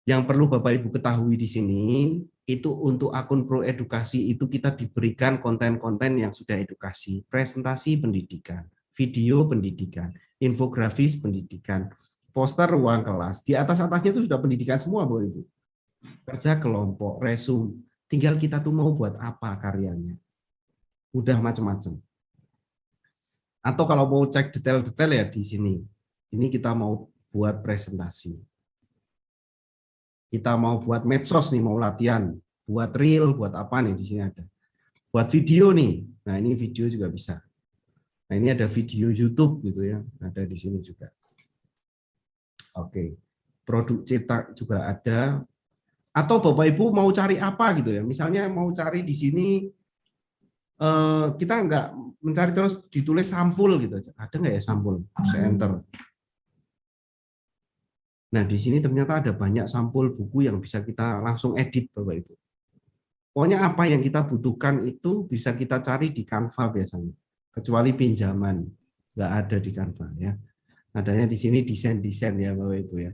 Yang perlu Bapak Ibu ketahui di sini, itu untuk akun Pro Edukasi itu kita diberikan konten-konten yang sudah edukasi, presentasi pendidikan, video pendidikan, infografis pendidikan, poster ruang kelas. Di atas-atasnya itu sudah pendidikan semua Bapak Ibu. Kerja kelompok, resume, tinggal kita tuh mau buat apa karyanya. Udah macam-macam. Atau kalau mau cek detail-detail ya di sini. Ini kita mau buat presentasi. Kita mau buat medsos nih, mau latihan, buat reel, buat apa nih di sini ada. Buat video nih. Nah, ini video juga bisa. Nah, ini ada video YouTube gitu ya, ada di sini juga. Oke. Produk cetak juga ada. Atau Bapak Ibu mau cari apa gitu ya. Misalnya mau cari di sini kita nggak mencari terus ditulis sampul gitu. Ada nggak ya sampul? Saya enter. Nah, di sini ternyata ada banyak sampul buku yang bisa kita langsung edit, Bapak Ibu. Pokoknya apa yang kita butuhkan itu bisa kita cari di Canva biasanya. Kecuali pinjaman, nggak ada di Canva ya. Adanya di sini desain-desain ya, Bapak Ibu ya.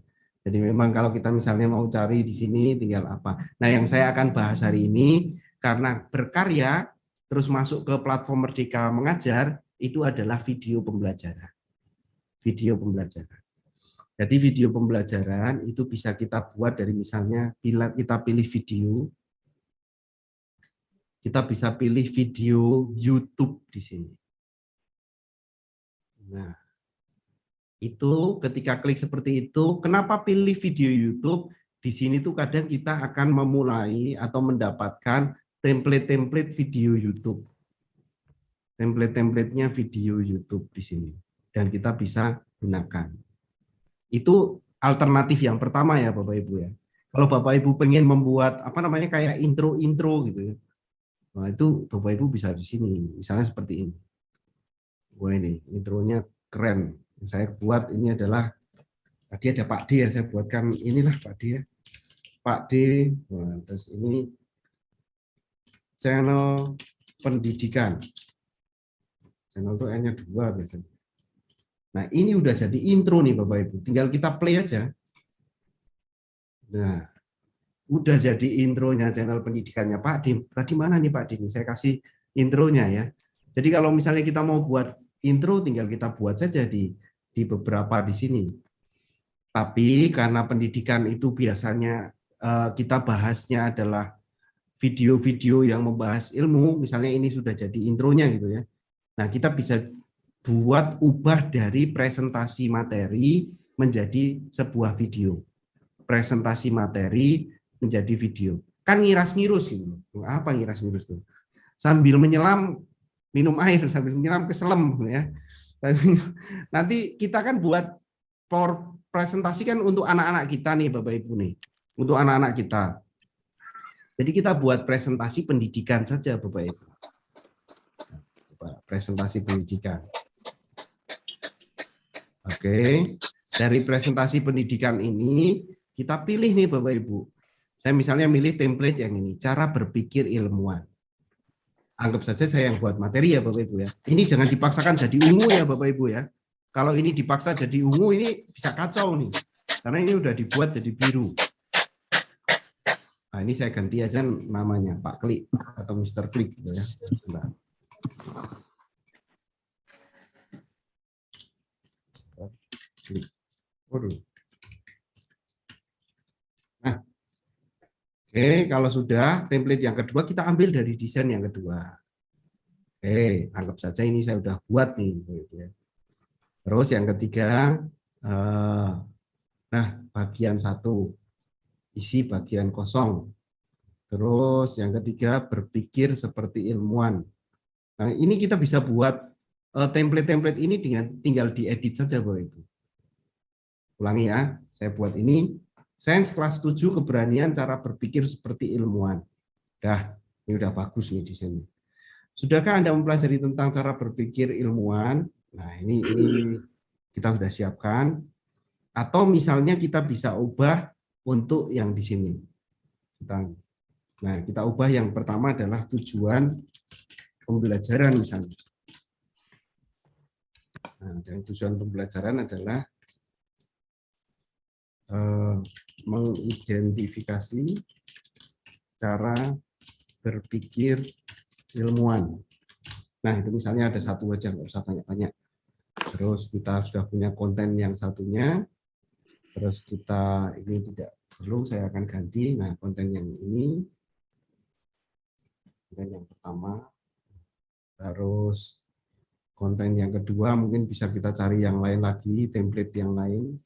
Jadi memang kalau kita misalnya mau cari di sini tinggal apa. Nah, yang saya akan bahas hari ini karena berkarya terus masuk ke platform Merdeka Mengajar itu adalah video pembelajaran. Video pembelajaran. Jadi video pembelajaran itu bisa kita buat dari misalnya bila kita pilih video, kita bisa pilih video YouTube di sini. Nah, itu ketika klik seperti itu, kenapa pilih video YouTube? Di sini tuh kadang kita akan memulai atau mendapatkan template-template video YouTube. Template-templatenya video YouTube di sini. Dan kita bisa gunakan. Itu alternatif yang pertama ya Bapak Ibu ya. Kalau Bapak Ibu pengen membuat apa namanya kayak intro-intro gitu ya. Nah, itu Bapak Ibu bisa di sini. Misalnya seperti ini. Wah ini intronya keren. Yang saya buat ini adalah tadi ada Pak D ya, saya buatkan inilah Pak D ya. Pak D, nah, terus ini channel pendidikan. Channel itu N-nya 2 biasanya. Nah, ini udah jadi intro nih Bapak Ibu. Tinggal kita play aja. Nah, udah jadi intronya channel pendidikannya Pak D. Tadi mana nih Pak D? Saya kasih intronya ya. Jadi kalau misalnya kita mau buat intro, tinggal kita buat saja di beberapa di sini. Tapi karena pendidikan itu biasanya kita bahasnya adalah video-video yang membahas ilmu, misalnya ini sudah jadi intronya gitu ya. Nah, kita bisa buat ubah dari presentasi materi menjadi sebuah video. Presentasi materi menjadi video. Kan ngiras-ngirus gitu. Apa ngiras-ngirus tuh? Sambil menyelam minum air, sambil menyelam keselem ya. Nanti kita kan buat presentasi kan untuk anak-anak kita nih Bapak Ibu nih. Untuk anak-anak kita. Jadi kita buat presentasi pendidikan saja Bapak Ibu. Coba presentasi pendidikan. Oke. Dari presentasi pendidikan ini kita pilih nih Bapak Ibu. Saya misalnya milih template yang ini, cara berpikir ilmuwan. Anggap saja saya yang buat materi ya Bapak Ibu ya. Ini jangan dipaksakan jadi ungu ya Bapak Ibu ya. Kalau ini dipaksa jadi ungu ini bisa kacau nih. Karena ini udah dibuat jadi biru. Nah, ini saya ganti aja namanya Pak Klik atau Mr. Klik gitu ya. Sebentar. Klik. Waduh. Nah, oke, kalau sudah template yang kedua kita ambil dari desain yang kedua. Oke, anggap saja ini saya udah buat nih. Terus yang ketiga, nah bagian 1, isi bagian kosong. Terus yang ketiga, berpikir seperti ilmuwan. Nah ini kita bisa buat template-template ini dengan tinggal diedit saja Bapak Ibu. Ulangi ya, saya buat ini. Sains kelas 7 keberanian cara berpikir seperti ilmuwan. Ini udah bagus nih di sini. Sudahkah Anda mempelajari tentang cara berpikir ilmuwan? Nah, ini kita sudah siapkan. Atau misalnya kita bisa ubah untuk yang di sini. Nah, kita ubah yang pertama adalah tujuan pembelajaran misalnya. Nah, dan tujuan pembelajaran adalah mengidentifikasi cara berpikir ilmuwan. Nah, itu misalnya ada satu aja, nggak usah banyak-banyak. Terus kita sudah punya konten yang satunya. Terus kita ini tidak perlu, saya akan ganti. Nah, konten yang ini, konten yang pertama. Terus konten yang kedua mungkin bisa kita cari yang lain lagi, template yang lain.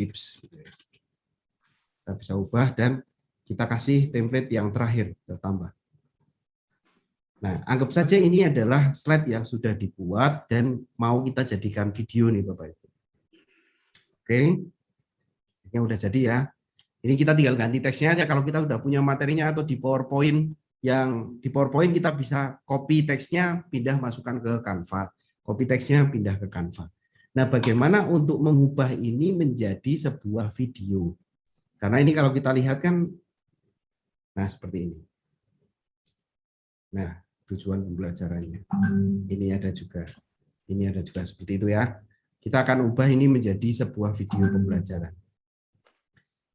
Tips. Kita bisa ubah dan kita kasih template yang terakhir, kita tambah. Nah, anggap saja ini adalah slide yang sudah dibuat dan mau kita jadikan video nih Bapak Ibu. Oke, ini udah jadi ya. Ini kita tinggal ganti teksnya aja. Kalau kita udah punya materinya atau di PowerPoint, yang di PowerPoint kita bisa copy teksnya, pindah masukkan ke Canva. Copy teksnya pindah ke Canva. Nah, bagaimana untuk mengubah ini menjadi sebuah video? Karena ini kalau kita lihat kan, nah seperti ini. Nah, tujuan pembelajarannya. Ini ada juga seperti itu ya. Kita akan ubah ini menjadi sebuah video pembelajaran.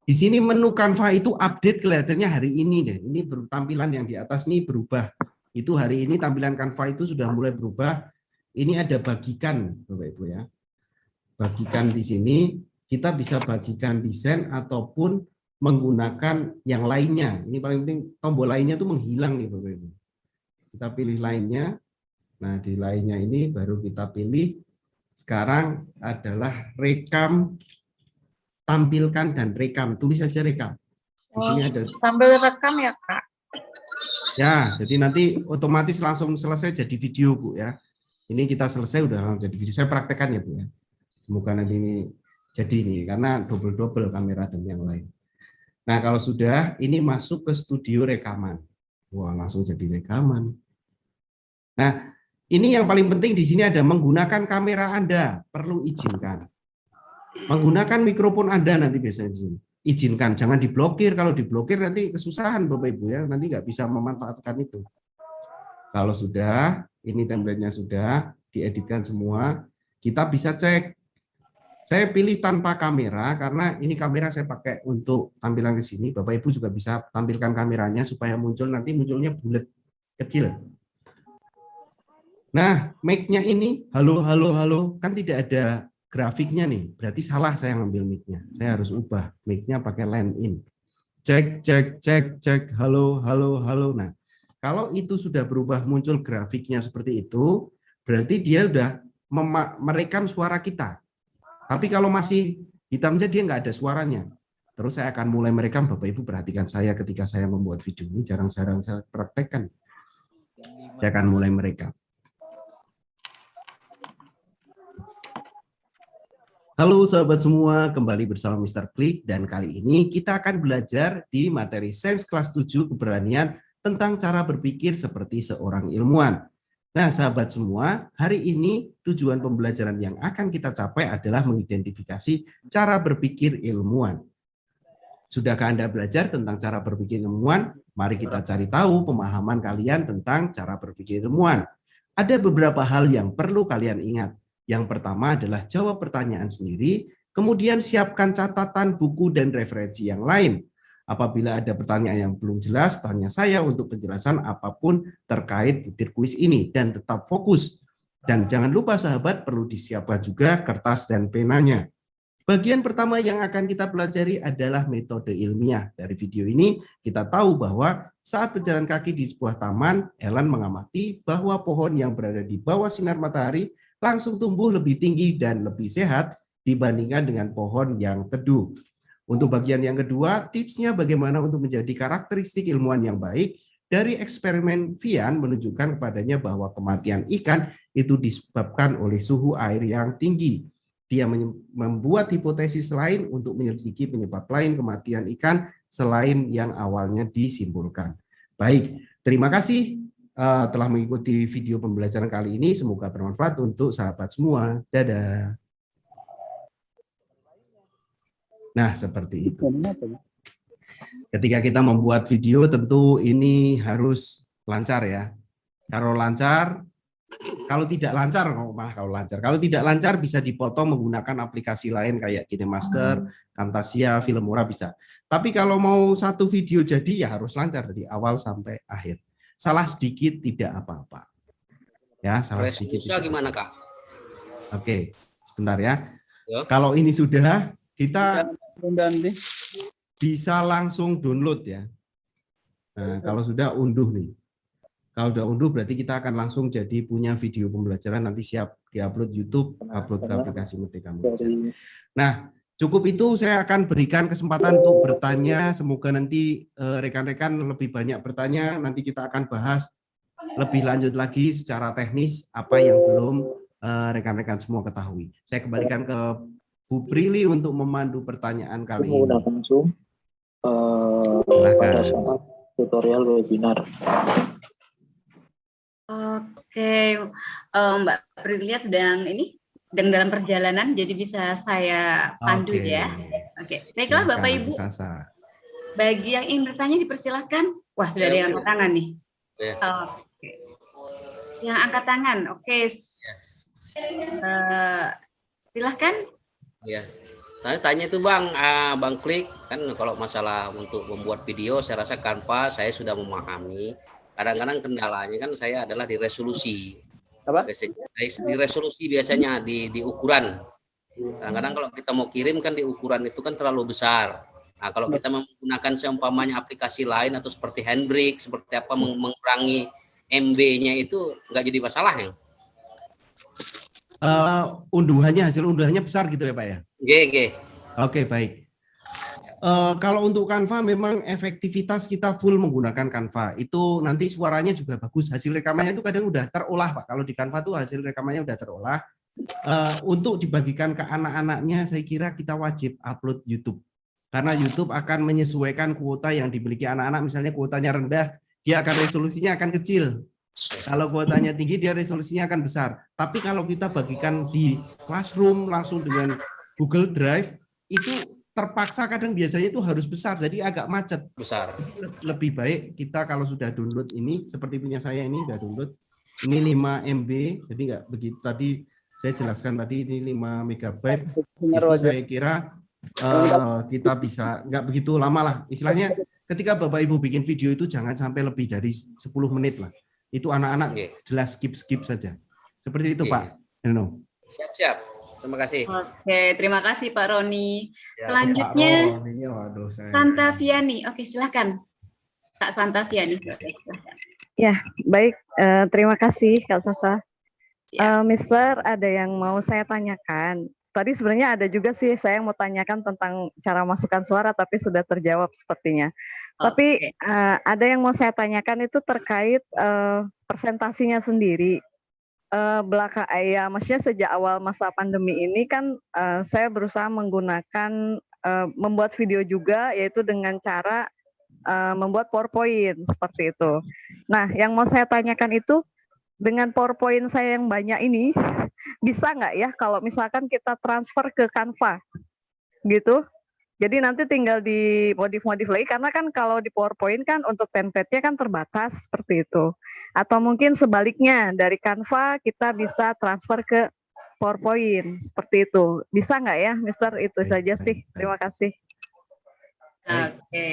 Di sini menu Canva itu update kelihatannya hari ini deh. Ini tampilan yang di atas ini berubah. Itu hari ini tampilan Canva itu sudah mulai berubah. Ini ada bagikan, Bapak Ibu ya. Bagikan di sini kita bisa bagikan desain ataupun menggunakan yang lainnya. Ini paling penting, tombol lainnya itu menghilang nih Bapak Ibu. Kita pilih lainnya. Nah, di lainnya ini baru kita pilih. Sekarang adalah rekam, tampilkan dan rekam. Tulis saja rekam. Di sini ada Sambil rekam ya, Kak? ya, jadi nanti otomatis langsung selesai jadi video, Bu ya. Ini kita selesai udah langsung jadi video. Saya praktekkan ya, Bu ya. Semoga nanti ini jadi nih karena double-double kamera dan yang lain. Nah, kalau sudah ini masuk ke studio rekaman. Wah, langsung jadi rekaman. Nah, ini yang paling penting di sini ada menggunakan kamera Anda, perlu izinkan. Menggunakan mikrofon Anda nanti biasanya di sini. Izinkan, jangan diblokir. Kalau diblokir nanti kesusahan Bapak Ibu ya, nanti nggak bisa memanfaatkan itu. Kalau sudah, ini template-nya sudah dieditkan semua, kita bisa cek. Saya pilih tanpa kamera karena ini kamera saya pakai untuk tampilan ke sini. Bapak Ibu juga bisa tampilkan kameranya supaya muncul nanti munculnya bulat kecil. Nah, mic-nya ini halo halo halo kan tidak ada grafiknya nih. Berarti salah saya ngambil mic-nya. Saya harus ubah mic-nya pakai line in. Cek cek cek cek halo halo halo. Nah, kalau itu sudah berubah muncul grafiknya seperti itu, berarti dia sudah merekam suara kita. Tapi kalau masih hitamnya dia nggak ada suaranya. Terus saya akan mulai merekam. Bapak Ibu perhatikan saya ketika saya membuat video ini jarang-jarang saya praktekkan. Saya akan mulai merekam. Halo sahabat semua, kembali bersama Mr. Klik dan kali ini kita akan belajar di materi Sains kelas 7 keberanian tentang cara berpikir seperti seorang ilmuwan. Nah sahabat semua, hari ini tujuan pembelajaran yang akan kita capai adalah mengidentifikasi cara berpikir ilmuwan. Sudahkah Anda belajar tentang cara berpikir ilmuwan? Mari kita cari tahu pemahaman kalian tentang cara berpikir ilmuwan. Ada beberapa hal yang perlu kalian ingat. Yang pertama adalah jawab pertanyaan sendiri, kemudian siapkan catatan, buku, dan referensi yang lain. Apabila ada pertanyaan yang belum jelas, tanya saya untuk penjelasan apapun terkait butir kuis ini, dan tetap fokus. Dan jangan lupa sahabat, perlu disiapkan juga kertas dan penanya. Bagian pertama yang akan kita pelajari adalah metode ilmiah. Dari video ini, kita tahu bahwa saat berjalan kaki di sebuah taman, Ellen mengamati bahwa pohon yang berada di bawah sinar matahari langsung tumbuh lebih tinggi dan lebih sehat dibandingkan dengan pohon yang teduh. Untuk bagian yang kedua, tipsnya bagaimana untuk menjadi karakteristik ilmuwan yang baik. Dari eksperimen Vian menunjukkan kepadanya bahwa kematian ikan itu disebabkan oleh suhu air yang tinggi. Dia membuat hipotesis lain untuk menyelidiki penyebab lain kematian ikan selain yang awalnya disimpulkan. Baik, terima kasih telah mengikuti video pembelajaran kali ini. Semoga bermanfaat untuk sahabat semua. Dadah. Nah, seperti itu. Ketika kita membuat video, tentu ini harus lancar ya. Kalau lancar, kalau tidak lancar, kalau tidak lancar bisa dipotong menggunakan aplikasi lain kayak KineMaster, Camtasia, Filmora bisa. Tapi kalau mau satu video jadi ya harus lancar dari awal sampai akhir. Salah sedikit tidak apa-apa. Ya, salah sedikit. Bisa gimana, Kak? Oke, sebentar ya. Ya. Kalau ini sudah, kita bisa langsung download ya. Nah, kalau sudah unduh nih. Kalau sudah unduh berarti kita akan langsung jadi punya video pembelajaran, nanti siap diupload YouTube, upload ke aplikasi Merdeka Mengajar. Nah, cukup itu, saya akan berikan kesempatan untuk bertanya. Semoga nanti rekan-rekan lebih banyak bertanya. Nanti kita akan bahas lebih lanjut lagi secara teknis apa yang belum rekan-rekan semua ketahui. Saya kembalikan ke Bu Prilly untuk memandu pertanyaan kali ini. Menggunakan Zoom pada saat tutorial webinar. Oke, Mbak Prilia sedang dalam perjalanan, jadi bisa saya pandu ya. Oke, baiklah Bapak Ibu. Bagi yang ingin bertanya dipersilahkan. Wah, sudah ada yang angkat tangan nih. Oke. Yang angkat tangan, oke. Silahkan. Ya, saya tanya itu Bang, Bang Klik, kan kalau masalah untuk membuat video, saya rasa Canva saya sudah memahami. Kadang-kadang kendalanya kan saya adalah di resolusi. Apa? Di resolusi biasanya di ukuran. Kadang-kadang kalau kita mau kirim kan di ukuran itu kan terlalu besar. Nah, kalau kita menggunakan seumpamanya aplikasi lain atau seperti Handbrake, seperti apa mengurangi MB-nya itu nggak jadi masalah ya? Hasil unduhannya besar gitu ya Pak ya? GG. Oke, baik. Kalau untuk Canva memang efektivitas kita full menggunakan Canva. Itu nanti suaranya juga bagus. Hasil rekamannya itu kadang udah terolah Pak. Kalau di Canva tuh hasil rekamannya udah terolah. Untuk dibagikan ke anak-anaknya saya kira kita wajib upload YouTube. Karena YouTube akan menyesuaikan kuota yang dimiliki anak-anak. Misalnya kuotanya rendah, dia akan resolusinya akan kecil. Kalau kuotanya tinggi, dia resolusinya akan besar. Tapi kalau kita bagikan di Classroom langsung dengan Google Drive, itu terpaksa kadang biasanya itu harus besar, jadi agak macet. Besar. Lebih baik kita kalau sudah download ini, seperti punya saya ini sudah download, ini 5 MB, jadi nggak begitu. Tadi saya jelaskan tadi ini 5 MB. Itu saya kira kita bisa nggak begitu lama lah. Istilahnya ketika Bapak Ibu bikin video itu jangan sampai lebih dari 10 menit lah. Itu anak-anak jelas skip saja. Seperti itu Pak. Siap. Terima kasih. Oke, terima kasih Pak Roni. Selanjutnya Santa Viani. Oke, silakan Kak Santa Viani. Ya, baik. Terima kasih Kak Sasa. Mister, ada yang mau saya tanyakan. Tadi sebenarnya ada juga sih saya mau tanyakan tentang cara masukkan suara, tapi sudah terjawab sepertinya. Tapi ada yang mau saya tanyakan itu terkait presentasinya sendiri. Maksudnya sejak awal masa pandemi ini kan saya berusaha menggunakan membuat video juga, yaitu dengan cara membuat PowerPoint seperti itu. Nah, yang mau saya tanyakan itu dengan PowerPoint saya yang banyak ini, bisa nggak ya kalau misalkan kita transfer ke Canva gitu? Jadi nanti tinggal di modif-modif lagi, karena kan kalau di PowerPoint kan untuk template-nya kan terbatas seperti itu. Atau mungkin sebaliknya, dari Canva kita bisa transfer ke PowerPoint seperti itu. Bisa nggak ya, Mister? Itu saja sih. Terima kasih. Oke.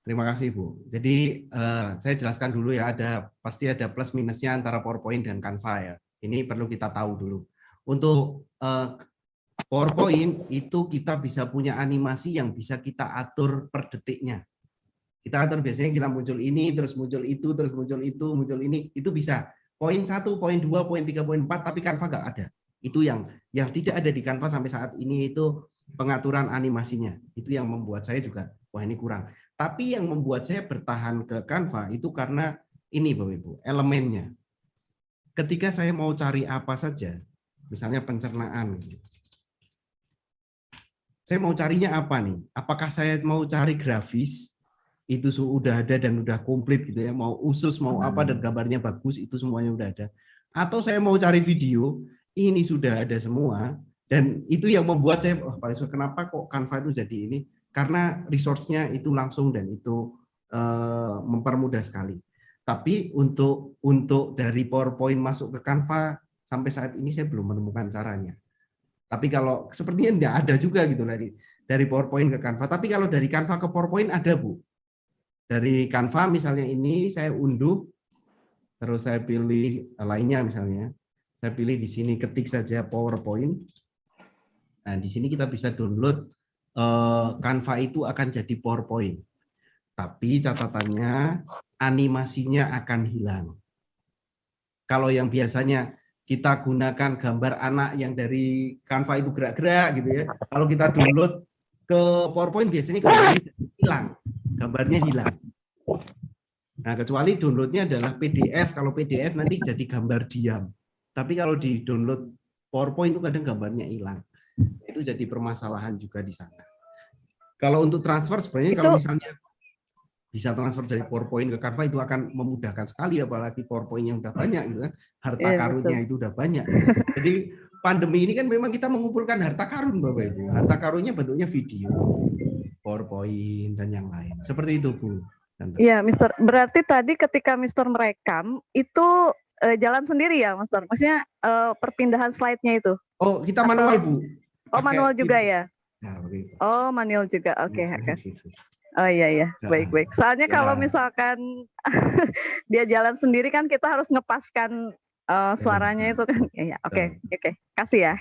Terima kasih Bu. Jadi saya jelaskan dulu ya, pasti ada plus minusnya antara PowerPoint dan Canva ya. Ini perlu kita tahu dulu. Untuk PowerPoint itu kita bisa punya animasi yang bisa kita atur per detiknya. Kita atur biasanya kita muncul ini, terus muncul itu, terus muncul itu, muncul ini, itu bisa. Poin 1, poin 2, poin 3, poin 4, tapi Canva nggak ada. Itu yang tidak ada di Canva sampai saat ini itu pengaturan animasinya. Itu yang membuat saya juga, wah ini kurang. Tapi yang membuat saya bertahan ke Canva itu karena ini Bapak Ibu, elemennya. Ketika saya mau cari apa saja, misalnya pencernaan, saya mau carinya apa nih? Apakah saya mau cari grafis, itu sudah ada dan udah komplit gitu ya, mau usus, mau apa dan gambarnya bagus, itu semuanya udah ada. Atau saya mau cari video, ini sudah ada semua, dan itu yang membuat saya, kenapa kok Canva itu jadi ini? Karena resource-nya itu langsung dan itu mempermudah sekali. Tapi untuk dari PowerPoint masuk ke Canva, sampai saat ini saya belum menemukan caranya. Tapi kalau sepertinya tidak ada juga gitu dari PowerPoint ke Canva. Tapi kalau dari Canva ke PowerPoint ada Bu. Dari Canva misalnya ini saya unduh, terus saya pilih lainnya misalnya. Saya pilih di sini ketik saja PowerPoint. Nah di sini kita bisa download Canva itu akan jadi PowerPoint. Tapi catatannya animasinya akan hilang. Kalau yang biasanya kita gunakan gambar anak yang dari Canva itu gerak-gerak gitu ya. Kalau kita download ke PowerPoint biasanya gambarnya hilang. Gambarnya hilang. Nah, kecuali downloadnya adalah PDF. Kalau PDF nanti jadi gambar diam. Tapi kalau di download PowerPoint itu kadang gambarnya hilang. Itu jadi permasalahan juga di sana. Kalau untuk transfer sebenarnya kalau misalnya bisa transfer dari PowerPoint ke Canva itu akan memudahkan sekali, apalagi PowerPoint yang udah banyak gitu kan, harta karunnya itu udah banyak. Jadi pandemi ini kan memang kita mengumpulkan harta karun Bapak Ibu. Harta karunnya bentuknya video, PowerPoint dan yang lain. Seperti itu Bu. Iya, Mister. Berarti tadi ketika Mister merekam itu jalan sendiri ya, Master? Maksudnya perpindahan slide-nya itu? Oh, kita manual, Bu. Oh, manual juga ya? Nah, begitu. Oh, manual juga. Oke. Gitu. Oh iya. Baik. Soalnya kalau misalkan dia jalan sendiri kan kita harus ngepaskan suaranya itu kan. Ya, oke. Kasih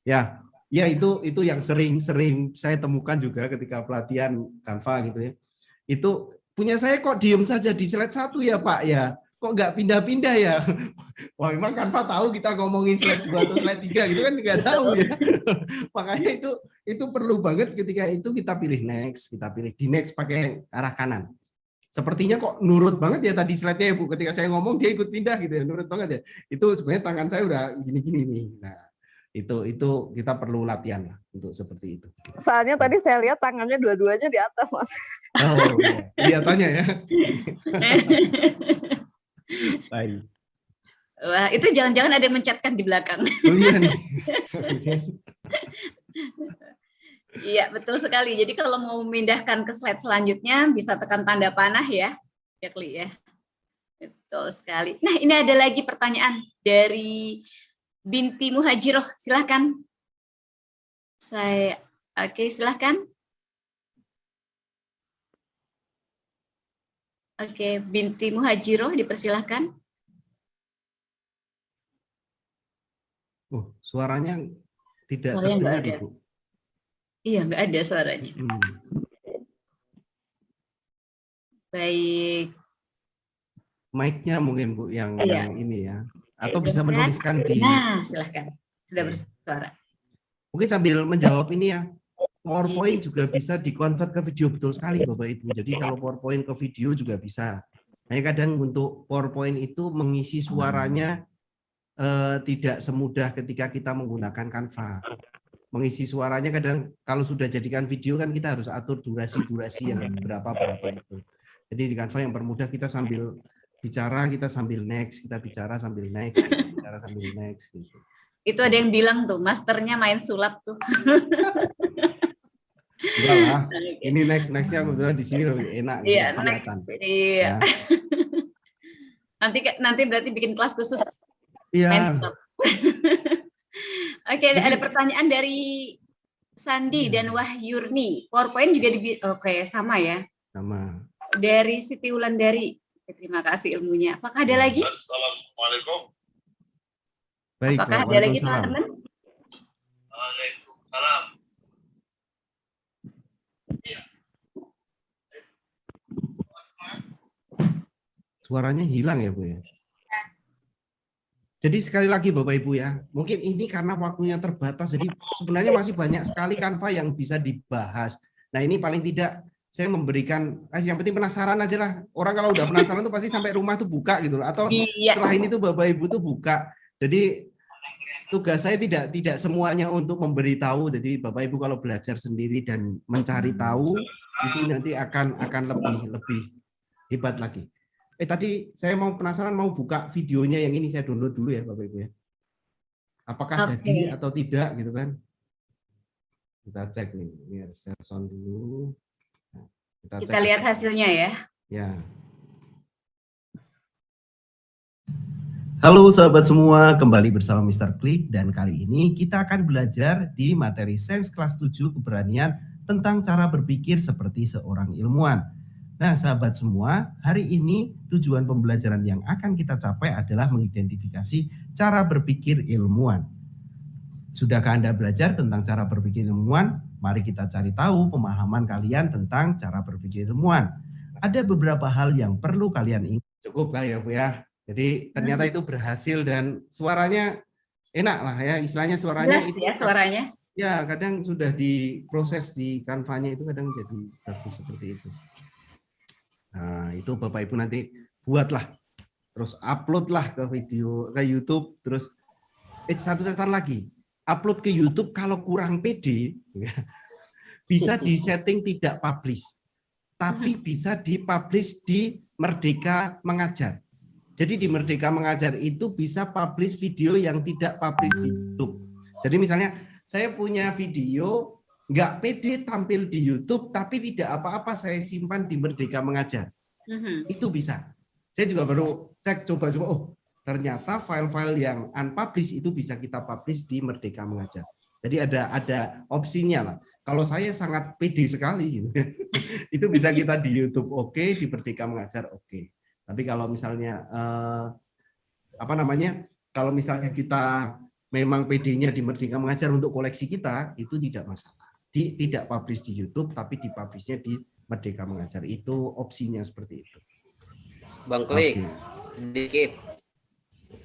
ya. Ya itu yang sering saya temukan juga ketika pelatihan Canva gitu ya. Itu punya saya kok diem saja di slide 1 ya Pak ya. Kok nggak pindah-pindah ya? Wah, memang Canva tahu kita ngomongin slide 2 atau slide 3 gitu kan, nggak tahu ya. Makanya itu perlu banget ketika itu kita pilih next, kita pilih di next pakai arah kanan. Sepertinya kok nurut banget ya tadi slide-nya ya Bu, ketika saya ngomong dia ikut pindah gitu ya, nurut banget ya. Itu sebenarnya tangan saya udah gini-gini nih. Nah, itu kita perlu latihan lah untuk seperti itu. Soalnya tadi saya lihat tangannya dua-duanya di atas, Mas. Oh, kelihatannya ya. Baik. Wah, itu jangan-jangan ada yang mencetkan di belakang. Iya nih. Iya, betul sekali. Jadi kalau mau memindahkan ke slide selanjutnya bisa tekan tanda panah ya. Ya, Kli ya. Betul sekali. Nah, ini ada lagi pertanyaan dari Binti Muhajiroh. Silahkan. Silahkan. Oke, Binti Muhajiroh dipersilahkan. Suaranya tidak terdengar, Ibu. Iya, nggak ada suaranya. Baik. Mic-nya mungkin Bu yang ini ya. Atau bisa menuliskan di. Nah, silahkan. Sudah bersuara. Mungkin sambil menjawab ini ya. PowerPoint juga bisa di-convert ke video, betul sekali Bapak Ibu. Jadi kalau PowerPoint ke video juga bisa. Hanya kadang untuk PowerPoint itu mengisi suaranya tidak semudah ketika kita menggunakan Canva. Mengisi suaranya kadang kalau sudah jadikan video kan kita harus atur durasi yang berapa itu. Jadi di Canva yang permudah kita sambil bicara, kita sambil next, kita bicara sambil next, bicara sambil next gitu. Itu ada yang bilang tuh, masternya main sulap tuh. Enggak lah, ini nextnya kebetulan di sini lebih enak. Iya, kelihatan. Iya. Nanti berarti bikin kelas khusus. Iya. Oke, ada pertanyaan dari Sandi dan Wahyurni. PowerPoint juga sama ya. Sama. Dari Siti Wulandari. Terima kasih ilmunya. Apakah ada lagi? Assalamualaikum. Baik, apakah ada lagi teman-teman? Waalaikumsalam. Suaranya hilang ya Bu ya. Jadi sekali lagi Bapak Ibu ya, mungkin ini karena waktunya terbatas, jadi sebenarnya masih banyak sekali Canva yang bisa dibahas. Nah ini paling tidak saya memberikan, yang penting penasaran aja lah. Orang kalau udah penasaran tuh pasti sampai rumah tuh buka gitu loh. Atau setelah ini tuh Bapak Ibu tuh buka. Jadi tugas saya tidak semuanya untuk memberitahu. Jadi Bapak Ibu kalau belajar sendiri dan mencari tahu itu nanti akan lebih hebat lagi. Tadi saya penasaran mau buka videonya yang ini, saya download dulu ya Bapak Ibu ya. Apakah jadi atau tidak gitu kan? Kita cek nih, ini share sound dulu. Nah, kita lihat hasilnya ya. Ya. Halo sahabat semua, kembali bersama Mr. Klik dan kali ini kita akan belajar di materi Sains kelas 7 keberanian tentang cara berpikir seperti seorang ilmuwan. Nah, sahabat semua, hari ini tujuan pembelajaran yang akan kita capai adalah mengidentifikasi cara berpikir ilmuwan. Sudahkah Anda belajar tentang cara berpikir ilmuwan? Mari kita cari tahu pemahaman kalian tentang cara berpikir ilmuwan. Ada beberapa hal yang perlu kalian ingat. Cukup kali ya Bu ya. Jadi ternyata itu berhasil dan suaranya enak lah ya, istilahnya suaranya. Itu ya suaranya. Ya, kadang sudah diproses di Canva-nya itu kadang jadi bagus seperti itu. Nah, itu Bapak Ibu nanti buatlah, terus uploadlah ke video, ke YouTube, terus satu catatan lagi, upload ke YouTube kalau kurang pede, bisa disetting tidak publish, tapi bisa dipublish di Merdeka Mengajar. Jadi di Merdeka Mengajar itu bisa publish video yang tidak publish di YouTube. Jadi misalnya saya punya video nggak pede tampil di YouTube, tapi tidak apa-apa saya simpan di Merdeka Mengajar. Itu bisa. Saya juga baru cek coba-coba, oh ternyata file-file yang unpublished itu bisa kita publish di Merdeka Mengajar. Jadi ada opsinya lah. Kalau saya sangat pede sekali, gitu. Itu bisa kita di YouTube oke, di Merdeka Mengajar oke. Tapi kalau misalnya kalau misalnya kita memang PD-nya di Merdeka Mengajar untuk koleksi kita, itu tidak masalah. Tidak publish di YouTube, tapi dipublishnya di Merdeka Mengajar. Itu opsinya seperti itu. Bang Klik, sedikit.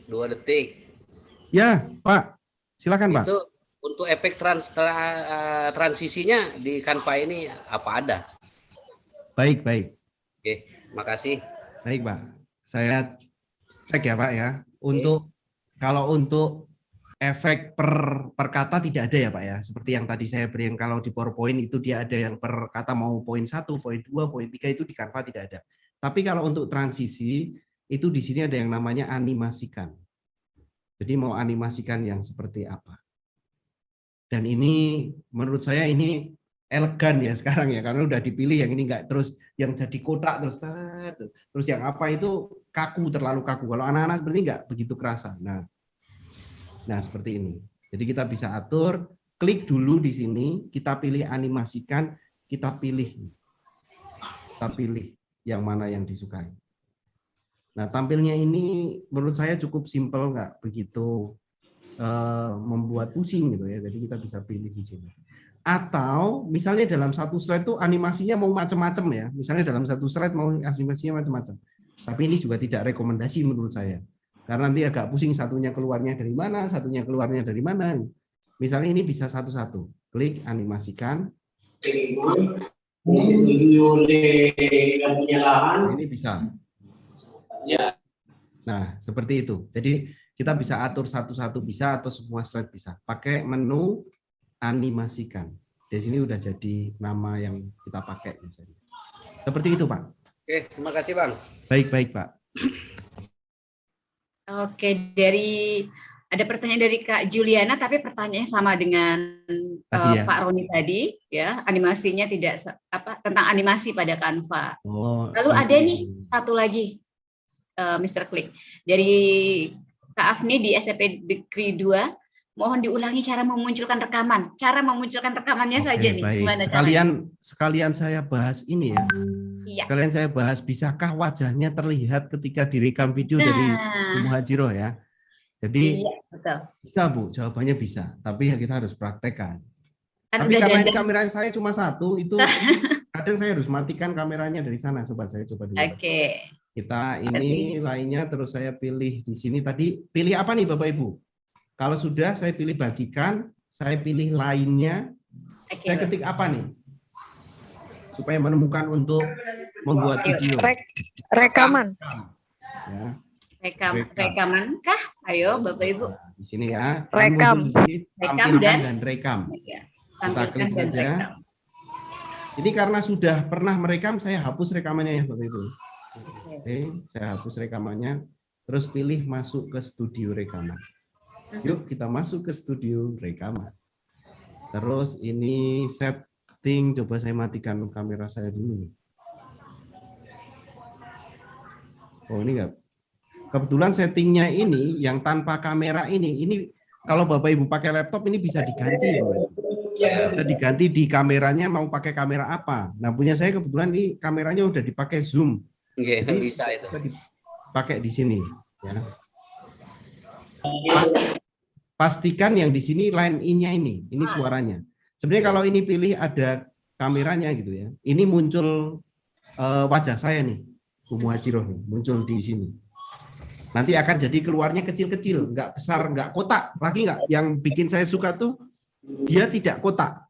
2 detik. Ya, Pak. Silakan, Pak. Itu untuk efek transisinya di Canva ini apa ada? Baik. Oke, makasih. Baik, Pak. Saya cek ya, Pak ya. Kalau untuk efek per kata tidak ada ya, Pak ya. Seperti yang tadi saya beri, yang kalau di PowerPoint itu dia ada yang per kata mau poin 1, poin 2, poin 3 itu di Canva tidak ada. Tapi kalau untuk transisi itu di sini ada yang namanya animasikan. Jadi mau animasikan yang seperti apa. Dan ini menurut saya ini elegan ya sekarang ya, karena udah dipilih yang ini enggak terus yang jadi kotak terus yang apa itu kaku, terlalu kaku. Kalau anak-anak seperti enggak begitu kerasa. Nah seperti ini. Jadi kita bisa atur, klik dulu di sini, kita pilih animasikan, kita pilih yang mana yang disukai. Nah, tampilnya ini menurut saya cukup simpel, nggak begitu membuat pusing gitu ya. Jadi kita bisa pilih di sini. Atau misalnya dalam satu slide itu animasinya mau macam-macam ya. Misalnya dalam satu slide mau animasinya macam-macam. Tapi ini juga tidak rekomendasi menurut saya. Karena nanti agak pusing satunya keluarnya dari mana, satunya keluarnya dari mana. Misalnya ini bisa satu-satu. Klik animasikan. Ini bisa. Nah, seperti itu. Jadi kita bisa atur satu-satu bisa atau semua slide bisa. Pakai menu animasikan. Di sini udah jadi nama yang kita pakai misalnya. Seperti itu, Pak. Oke, terima kasih, Bang. Baik, Pak. Oke, ada pertanyaan dari Kak Juliana, tapi pertanyaannya sama dengan ya, Pak Roni tadi, ya, animasinya tidak tentang animasi pada Canva. Lalu ada nih satu lagi, Mr. Klik, dari Kak Afni di SMP Negeri 2, mohon diulangi cara memunculkan rekaman. Cara memunculkan rekamannya saja nih. Gimana sekalian saya bahas ini ya. Iya. Sekalian saya bahas, bisakah wajahnya terlihat ketika direkam video dari Bu Muhajiroh ya? Jadi betul. Bisa Bu, jawabannya bisa. Tapi ya kita harus praktekkan. Tapi karena ini kamera saya cuma satu, itu kadang saya harus matikan kameranya dari sana. Saya coba dulu. Oke. Kita ini lainnya terus saya pilih di sini tadi. Pilih apa nih Bapak Ibu? Kalau sudah saya pilih bagikan, saya pilih lainnya. Saya ketik apa nih? Supaya menemukan untuk membuat video. Rekaman. Ya. Rekaman kah? Ayo Bapak Ibu. Di sini ya. Rekam. Rekam dan rekam. Ya, kita klik saja. Ini karena sudah pernah merekam, saya hapus rekamannya ya Bapak Ibu. Oke, saya hapus rekamannya. Terus pilih masuk ke studio rekaman. Yuk kita masuk ke studio rekaman. Terus ini setting, coba saya matikan kamera saya dulu. Oh ini enggak. Kebetulan settingnya ini yang tanpa kamera ini kalau Bapak Ibu pakai laptop ini bisa diganti. Bisa diganti di kameranya mau pakai kamera apa. Nah punya saya kebetulan ini kameranya udah dipakai zoom. Oke, bisa itu. Pakai di sini. Ya. Pastikan yang di sini line in-nya ini suaranya. Sebenarnya kalau ini pilih ada kameranya gitu ya. Ini muncul wajah saya nih, Bu Muhajiroh nih, muncul di sini. Nanti akan jadi keluarnya kecil-kecil, nggak besar, nggak kotak. Lagi nggak? Yang bikin saya suka tuh dia tidak kotak.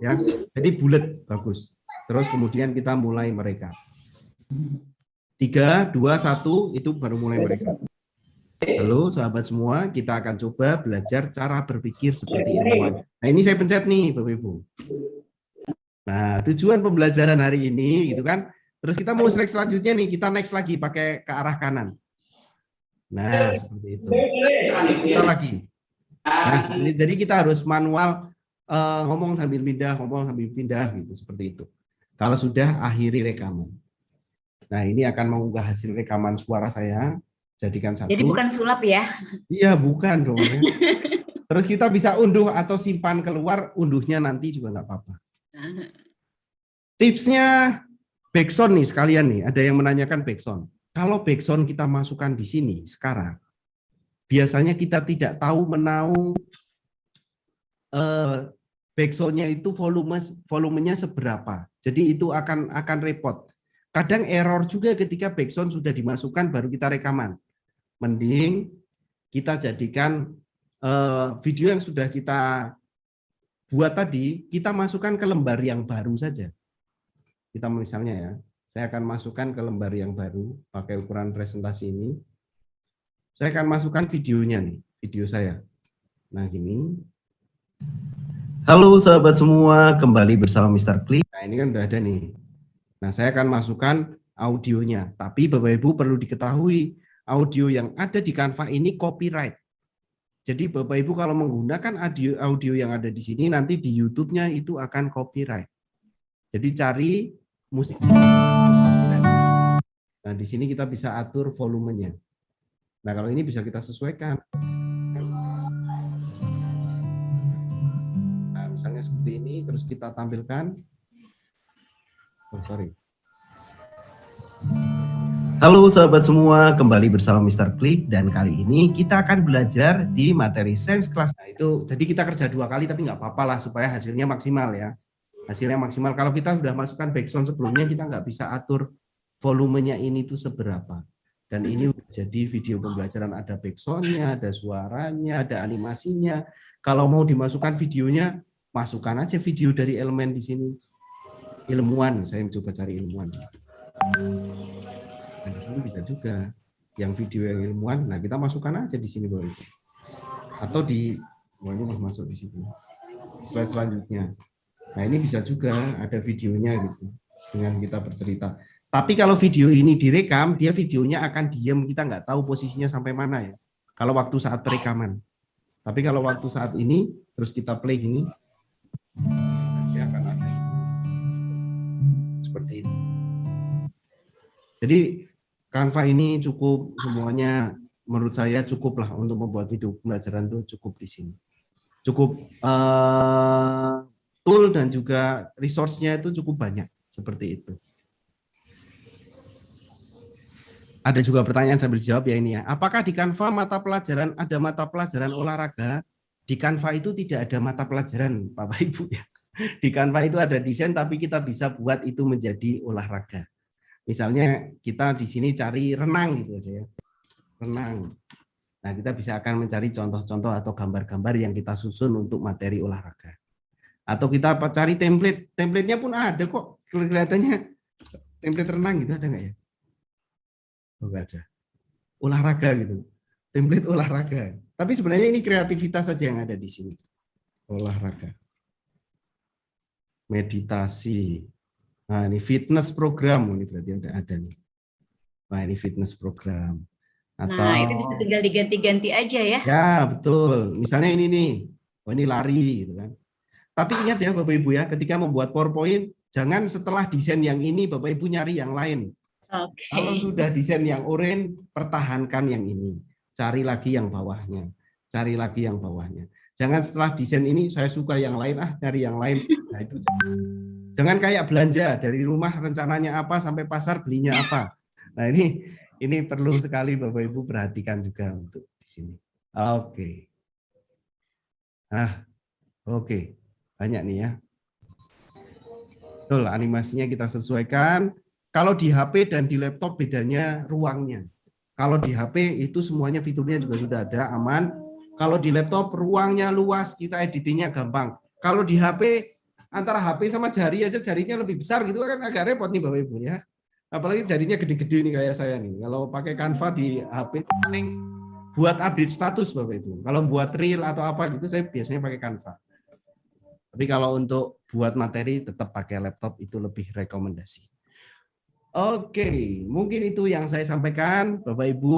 Ya, jadi bulat, bagus. Terus kemudian kita mulai merekam. 3, 2, 1 itu baru mulai merekam. Halo sahabat semua, kita akan coba belajar cara berpikir seperti ilmuwan. Nah ini saya pencet nih Bapak Ibu. Nah tujuan pembelajaran hari ini gitu kan. Terus kita mau select selanjutnya nih, kita next lagi pakai ke arah kanan. Nah seperti itu. Kita lagi. Nah jadi kita harus manual ngomong sambil pindah gitu seperti itu. Kalau sudah akhiri rekaman. Nah, ini akan mengunggah hasil rekaman suara saya, jadikan satu. Jadi bukan sulap ya? Iya, bukan dong. Ya. Terus kita bisa unduh atau simpan keluar, unduhnya nanti juga nggak apa-apa. Tipsnya backsound nih sekalian nih, ada yang menanyakan backsound. Kalau backsound kita masukkan di sini sekarang, biasanya kita tidak tahu menahu backsound-nya itu volumenya seberapa. Jadi itu akan repot. Kadang error juga ketika backsound sudah dimasukkan baru kita rekaman. Mending kita jadikan video yang sudah kita buat tadi, kita masukkan ke lembar yang baru saja. Kita misalnya ya, saya akan masukkan ke lembar yang baru, pakai ukuran presentasi ini. Saya akan masukkan videonya nih, video saya. Nah gini. Halo sahabat semua, kembali bersama Mr. Klik. Nah ini kan udah ada nih. Nah, saya akan masukkan audionya. Tapi Bapak Ibu perlu diketahui, audio yang ada di Canva ini copyright. Jadi Bapak Ibu kalau menggunakan audio yang ada di sini, nanti di YouTube-nya itu akan copyright. Jadi cari musik. Nah, di sini kita bisa atur volumenya. Nah, kalau ini bisa kita sesuaikan. Nah, misalnya seperti ini, terus kita tampilkan. Oh, sorry. Halo sahabat semua, kembali bersama Mr. Klik dan kali ini kita akan belajar di materi Sense Class. Nah, itu jadi kita kerja 2 kali tapi nggak apa-apa lah supaya hasilnya maksimal ya. Hasilnya maksimal. Kalau kita sudah masukkan background sebelumnya kita nggak bisa atur volumenya ini tuh seberapa. Dan ini udah jadi video pembelajaran, ada background-nya, ada suaranya, ada animasinya. Kalau mau dimasukkan videonya, masukkan aja video dari elemen di sini. Ilmuwan, saya coba cari ilmuwan. Nah, di sini bisa juga yang video yang ilmuwan. Nah, kita masukkan aja di sini Bapak Ibu. Atau di ini masuk di situ. Slide selanjutnya. Nah, ini bisa juga ada videonya gitu dengan kita bercerita. Tapi kalau video ini direkam, dia videonya akan diam, kita nggak tahu posisinya sampai mana ya. Kalau waktu saat perekaman. Tapi kalau waktu saat ini terus kita play gini, dia akan ada. Seperti itu. Jadi Canva ini cukup semuanya menurut saya cukup lah untuk membuat video pembelajaran itu cukup di sini. Cukup tool dan juga resource-nya itu cukup banyak seperti itu. Ada juga pertanyaan sambil dijawab ya ini ya. Apakah di Canva ada mata pelajaran olahraga? Di Canva itu tidak ada mata pelajaran Bapak Ibu ya. Di Canva itu ada desain tapi kita bisa buat itu menjadi olahraga. Misalnya kita di sini cari renang gitu aja ya. Renang. Nah, kita bisa akan mencari contoh-contoh atau gambar-gambar yang kita susun untuk materi olahraga. Atau kita cari template. Template-nya pun ada kok. Kelihatannya template renang gitu ada nggak ya? Oh, nggak ada. Olahraga gitu. Template olahraga. Tapi sebenarnya ini kreativitas saja yang ada di sini. Olahraga. Meditasi. Nah, ini fitness program. Ini berarti ada nih. Nah, ini fitness program. Atau, nah, itu bisa tinggal diganti-ganti aja ya. Ya, betul. Misalnya ini nih. Oh, ini lari gitu kan. Tapi ingat ya Bapak Ibu ya, ketika membuat PowerPoint, jangan setelah desain yang ini Bapak Ibu nyari yang lain. Okay. Kalau sudah desain yang oranye, pertahankan yang ini. Cari lagi yang bawahnya. Cari lagi yang bawahnya. Jangan setelah desain ini saya suka yang lain, cari yang lain. Nah, itu jangan kayak belanja dari rumah rencananya apa sampai pasar belinya apa. Nah, ini perlu sekali Bapak Ibu perhatikan juga untuk di sini. Oke. Oke. Banyak nih ya. Betul, animasinya kita sesuaikan. Kalau di HP dan di laptop bedanya ruangnya. Kalau di HP itu semuanya fiturnya juga sudah ada, aman. Kalau di laptop ruangnya luas, kita editingnya gampang. Kalau di HP, antara HP sama jari aja jarinya lebih besar gitu kan agak repot nih Bapak Ibu ya. Apalagi jarinya gede-gede nih kayak saya nih. Kalau pakai Canva di HP, paling buat update status Bapak Ibu. Kalau buat reel atau apa gitu saya biasanya pakai Canva. Tapi kalau untuk buat materi tetap pakai laptop itu lebih rekomendasi. Oke, mungkin itu yang saya sampaikan Bapak Ibu.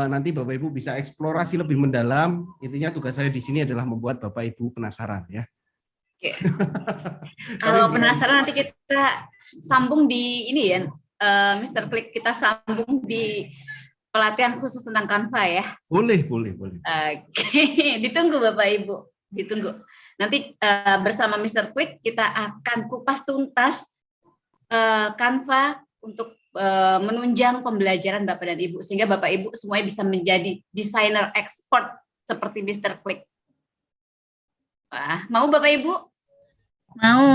Nanti Bapak Ibu bisa eksplorasi lebih mendalam. Intinya tugas saya di sini adalah membuat Bapak Ibu penasaran ya. Oke. Kalau penasaran nanti kita sambung di ini ya, Mr. Klik kita sambung di pelatihan khusus tentang Canva ya. Boleh. Oke, ditunggu Bapak Ibu, ditunggu. Nanti bersama Mr. Klik kita akan kupas tuntas Canva untuk menunjang pembelajaran Bapak dan Ibu, sehingga Bapak Ibu semuanya bisa menjadi desainer expert seperti Mr. Klik. Wah, mau Bapak Ibu? Mau.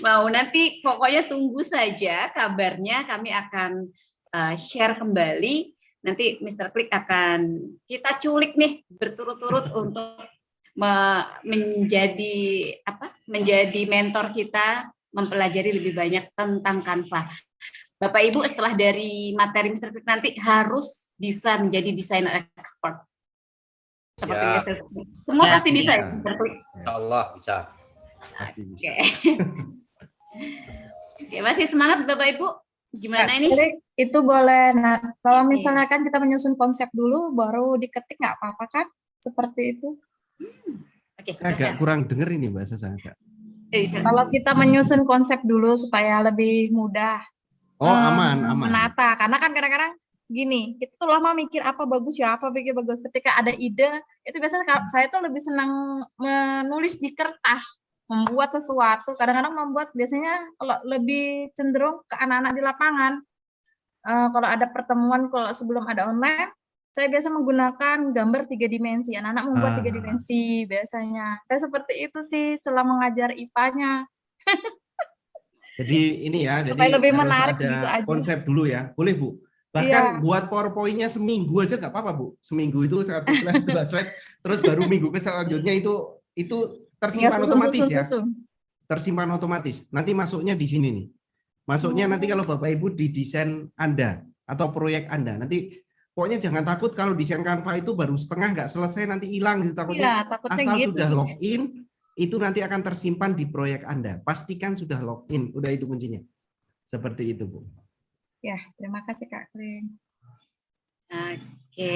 Mau, nanti pokoknya tunggu saja kabarnya, kami akan share kembali. Nanti Mr. Klik akan kita culik nih berturut-turut untuk menjadi mentor kita, mempelajari lebih banyak tentang Canva. Bapak Ibu setelah dari materi Mr. Klik nanti harus bisa menjadi desainer expert. Seperti Mr. Klik. Semua pasti bisa ya, Mr. Klik. Insyaallah bisa. Pasti bisa. Oke, masih semangat Bapak Ibu? Gimana ini? Jadi itu boleh. Nah, kalau misalnya kan kita menyusun konsep dulu, baru diketik nggak apa-apa kan? Seperti itu. Oke, Saya agak kurang dengar ini Mbak Sasa. Kalau kita menyusun konsep dulu supaya lebih mudah aman. menata. Karena kan kadang-kadang gini, kita tuh lama mikir apa bagus ya, apa pikir bagus. Ketika ada ide, itu biasanya saya tuh lebih senang menulis di kertas, membuat sesuatu. Kadang-kadang membuat biasanya kalau lebih cenderung ke anak-anak di lapangan. Kalau ada pertemuan, kalau sebelum ada online, saya biasa menggunakan gambar 3 dimensi. Anak-anak membuat 3 dimensi biasanya. Saya seperti itu sih selama mengajar IPA-nya. Jadi ini ya, supaya jadi lebih harus menarik ada gitu aja. konsep dulu ya. Boleh Bu. Bahkan buat PowerPoint-nya seminggu aja nggak apa-apa Bu. Seminggu itu 1 slide, 2 slide, terus baru minggu ke selanjutnya itu tersimpan otomatis ya. Tersimpan otomatis. Nanti masuknya di sini nih. Masuknya nanti kalau Bapak Ibu di desain Anda atau proyek Anda. Nanti pokoknya jangan takut kalau desain Canva itu baru setengah nggak selesai nanti hilang gitu. Takutnya asal gitu sudah login itu nanti akan tersimpan di proyek Anda. Pastikan sudah login. Udah itu kuncinya. Seperti itu Bu. Ya, terima kasih Kak Kling. Oke.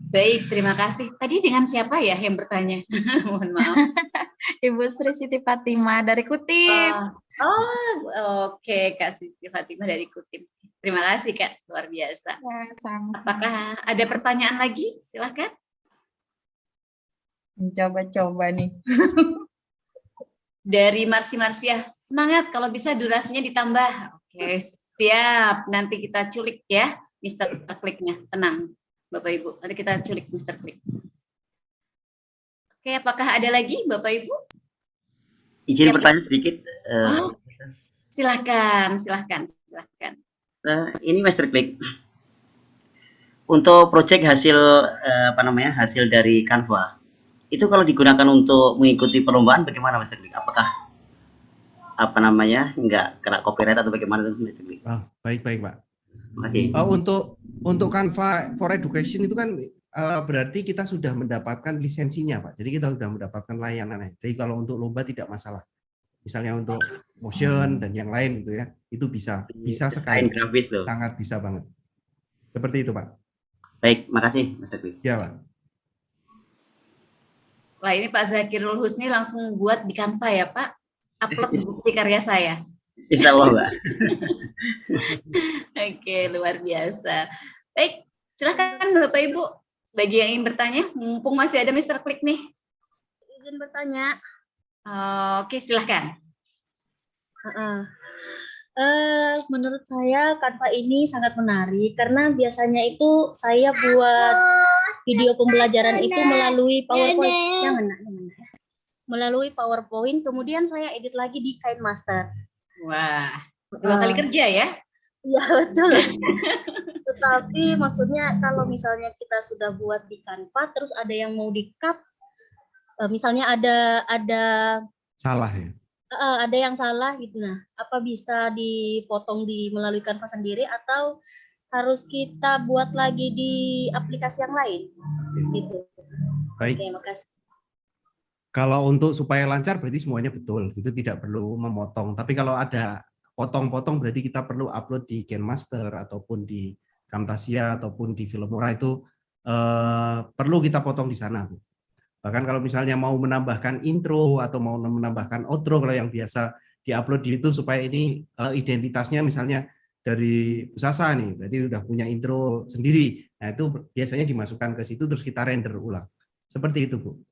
Baik, terima kasih. Tadi dengan siapa ya yang bertanya? Mohon maaf. Ibu Sri Siti Fatimah dari Kutim. Oke, Kak Siti Fatimah dari Kutim. Terima kasih Kak, luar biasa. Ya, sama-sama. Apakah ada pertanyaan lagi? Silakan. Coba-coba nih. Dari Marsia, semangat kalau bisa durasinya ditambah. Oke, siap. Nanti kita culik ya, Mr. Kliknya. Tenang, Bapak Ibu. Nanti kita culik Mr. Klik. Oke, apakah ada lagi, Bapak Ibu? Izin bertanya sedikit. Silakan. Ini Mr. Klik. Untuk proyek hasil hasil dari Canva, itu kalau digunakan untuk mengikuti perlombaan bagaimana Mr. Klik? Apakah nggak kena copyright atau bagaimana Mr. Klik? Baik Pak. Terima kasih. Untuk Canva for Education itu kan berarti kita sudah mendapatkan lisensinya Pak. Jadi kita sudah mendapatkan layanannya. Jadi kalau untuk lomba tidak masalah. Misalnya untuk motion dan yang lain gitu ya, itu bisa sekali. Grafis loh. Sangat bisa banget. Seperti itu Pak. Baik, makasih Mr. Klik. Ya Pak. Wah, ini Pak Zakirul Husni langsung buat di Canva ya Pak. Upload bukti karya saya. Insya Allah Mbak. Oke, luar biasa. Baik, silakan Bapak Ibu. Bagi yang ingin bertanya, mumpung masih ada Mr. Klik nih. Izin bertanya. Oke, silakan. Menurut saya Canva ini sangat menarik karena biasanya itu saya buat video pembelajaran itu melalui PowerPoint. Melalui PowerPoint, kemudian saya edit lagi di KineMaster. Wah, 2 kali kerja ya? Iya, betul. Tetapi maksudnya kalau misalnya kita sudah buat di Canva, terus ada yang mau di-cut, misalnya ada salah ya? Ada yang salah gitu. Nah, apa bisa dipotong melalui Canva sendiri atau harus kita buat lagi di aplikasi yang lain? Gitu. Baik. Oke, makasih. Kalau untuk supaya lancar berarti semuanya betul, itu tidak perlu memotong. Tapi kalau ada potong-potong berarti kita perlu upload di KineMaster ataupun di Camtasia ataupun di Filmora itu perlu kita potong di sana, Bu. Bahkan kalau misalnya mau menambahkan intro atau mau menambahkan outro kalau yang biasa diupload di YouTube supaya ini identitasnya misalnya dari Bu Sasa nih, berarti udah punya intro sendiri. Nah, itu biasanya dimasukkan ke situ terus kita render ulang. Seperti itu, Bu.